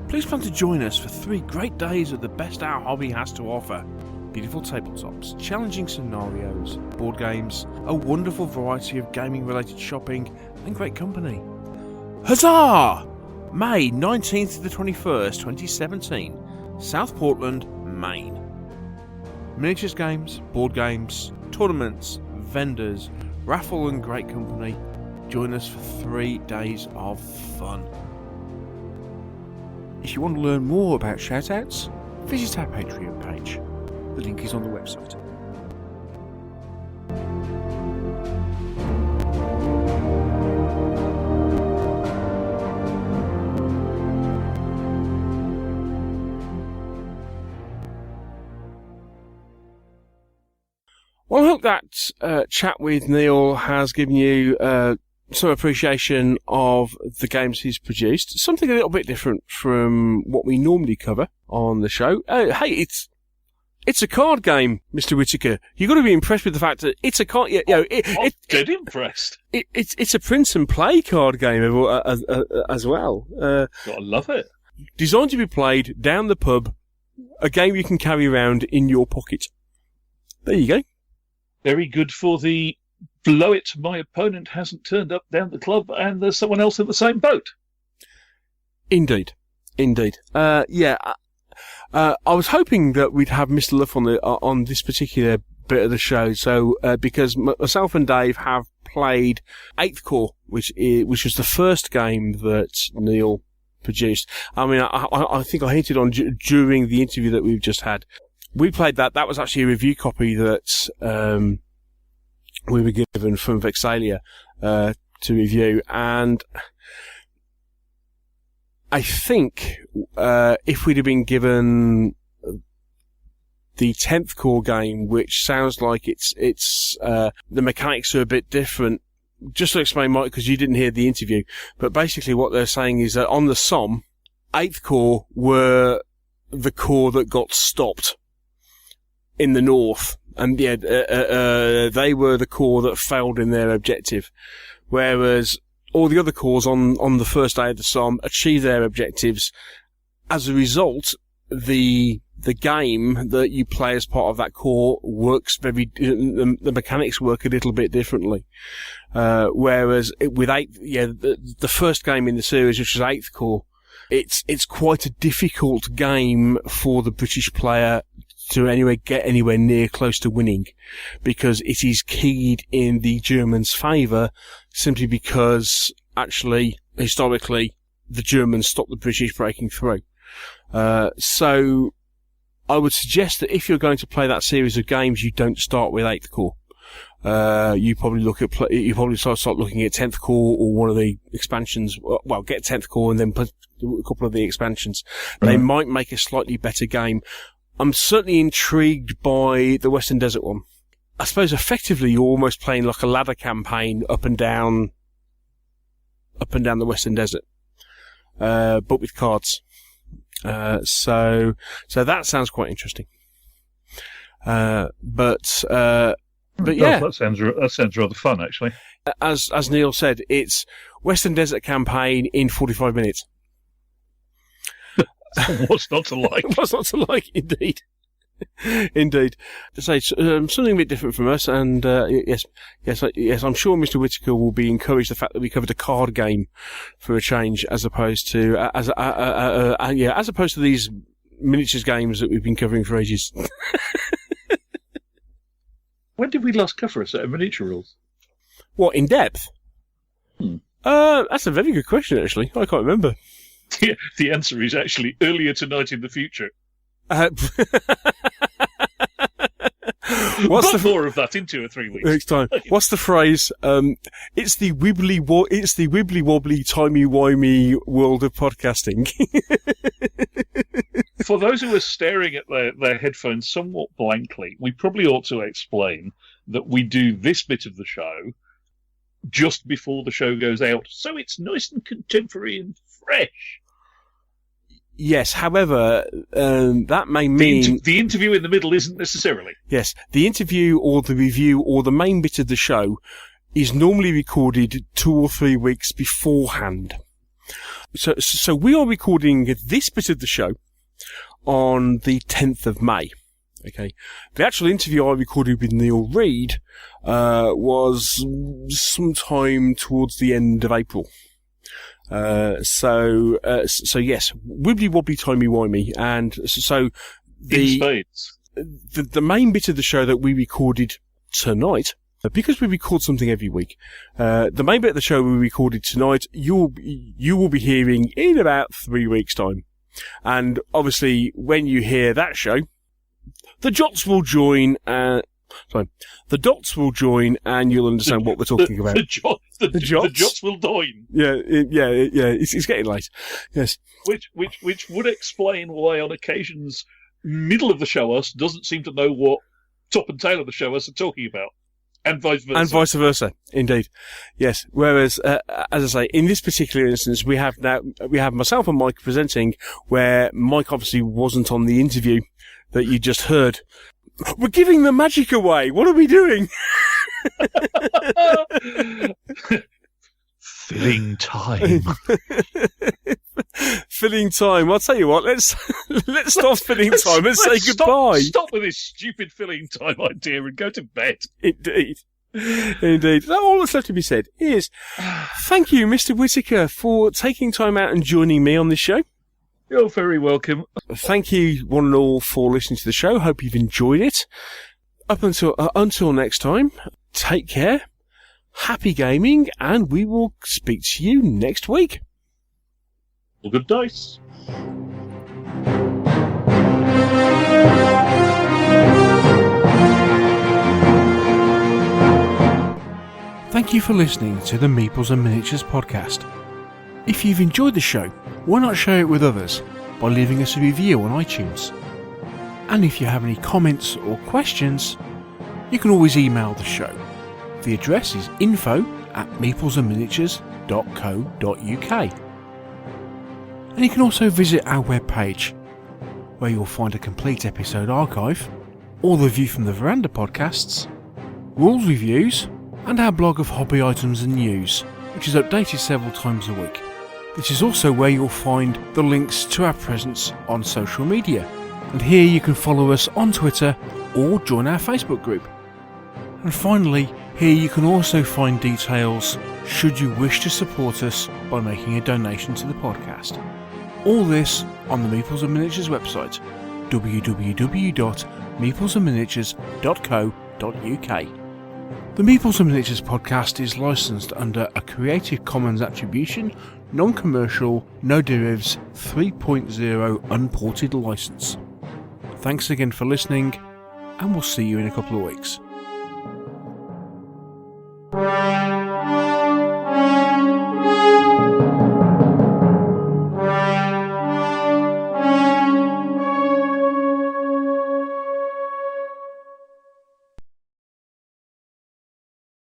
Please plan to join us for 3 great days of the best our hobby has to offer. Beautiful tabletops, challenging scenarios, board games, a wonderful variety of gaming-related shopping, and great company. Huzzah! May 19th to the 21st, 2017, South Portland, Maine. Miniatures games, board games, tournaments, vendors, raffle and great company. Join us for 3 days of fun. If you want to learn more about shoutouts, visit our Patreon page. The link is on the website. Well, I hope that chat with Neal has given you some appreciation of the games he's produced. Something a little bit different from what we normally cover on the show. Hey, it's a card game, Mr. Whittaker. You've got to be impressed with the fact that it's a card. I'm dead impressed. It's a print and play card game as well. Gotta love it. Designed to be played down the pub. A game you can carry around in your pocket. There you go. Very good for the blow it, my opponent hasn't turned up down the club and there's someone else in the same boat. Indeed. I was hoping that we'd have Mr. Luff on this particular bit of the show, so because myself and Dave have played 8th Core, which was the first game that Neal produced. I mean, I think I hinted on during the interview that we've just had. We played that. That was actually a review copy that we were given from Vexillia to review, and I think if we'd have been given the 10th Core game, which sounds like it's the mechanics are a bit different. Just to explain, Mike, because you didn't hear the interview, but basically what they're saying is that on the Somme, 8th Core were the core that got stopped in the north, and they were the core that failed in their objective, whereas all the other cores on the first day of the Somme achieved their objectives. As a result, the game that you play as part of that core works the mechanics work a little bit differently. Whereas with the first game in the series, which was 8th Core, it's quite a difficult game for the British player to get anywhere near close to winning, because it is keyed in the Germans' favour, simply because actually historically the Germans stopped the British breaking through. So I would suggest that if you're going to play that series of games, you don't start with 8th Core. You probably start looking at 10th Core or one of the expansions. Well, get 10th Core and then put a couple of the expansions. They might make a slightly better game. I'm certainly intrigued by the Western Desert one. I suppose effectively you're almost playing like a ladder campaign up and down the Western Desert, but with cards. So that sounds quite interesting. But yeah, that sounds rather fun, actually. As Neal said, it's Western Desert campaign in 45 minutes. What's not to like? What's not to like, indeed. Indeed. To say something a bit different from us, and yes, I'm sure Mr. Whittaker will be encouraged the fact that we covered a card game for a change, as opposed to as opposed to these miniatures games that we've been covering for ages. When did we last cover a set of miniature rules? What, in depth? That's a very good question, actually. I can't remember. The answer is actually earlier tonight in the future. More of that in 2 or 3 weeks. Next time. What's the phrase? It's the wibbly wobbly timey wimey world of podcasting. For those who are staring at their headphones somewhat blankly, we probably ought to explain that we do this bit of the show just before the show goes out, so it's nice and contemporary and fresh. Yes, however, that may mean... The interview in the middle isn't necessarily. Yes, the interview or the review or the main bit of the show is normally recorded 2 or 3 weeks beforehand. So we are recording this bit of the show on the 10th of May. Okay. The actual interview I recorded with Neal Reid was sometime towards the end of April. So yes, wibbly wobbly timey wimey, and so the main bit of the show that we recorded tonight, because we record something every week, the main bit of the show we recorded tonight, you will be hearing in about 3 weeks' time, and obviously when you hear that show, the Jots will join. The dots will join, and you'll understand what we're talking about. The Jots will join. Yeah. It's getting late. Yes. Which would explain why, on occasions, middle of the show us doesn't seem to know what top and tail of the show us are talking about, And vice versa. And vice versa, indeed. Yes. Whereas, as I say, in this particular instance, we have myself and Mike presenting, where Mike obviously wasn't on the interview that you just heard. We're giving the magic away. What are we doing? Filling time. Filling time. I'll tell you what. Let's stop filling time and say goodbye. Stop with this stupid filling time idea and go to bed. Indeed. All that's left to be said is thank you, Mr. Whittaker, for taking time out and joining me on this show. You're very welcome. Thank you, one and all, for listening to the show. Hope you've enjoyed it. Up until next time, take care. Happy gaming, and we will speak to you next week. Well, good dice. Thank you for listening to the Meeples and Miniatures podcast. If you've enjoyed the show, why not share it with others by leaving us a review on iTunes? And if you have any comments or questions, you can always email the show. The address is info@meeplesandminiatures.co.uk. And you can also visit our webpage, where you'll find a complete episode archive, all the View from the Veranda podcasts, rules reviews, and our blog of hobby items and news, which is updated several times a week. This is also where you'll find the links to our presence on social media. And here you can follow us on Twitter or join our Facebook group. And finally, here you can also find details should you wish to support us by making a donation to the podcast. All this on the Meeples and Miniatures website, www.meeplesandminiatures.co.uk. The Meeples and Miniatures podcast is licensed under a Creative Commons Attribution, Non-Commercial, No Derivatives 3.0 Unported license. Thanks again for listening, and we'll see you in a couple of weeks.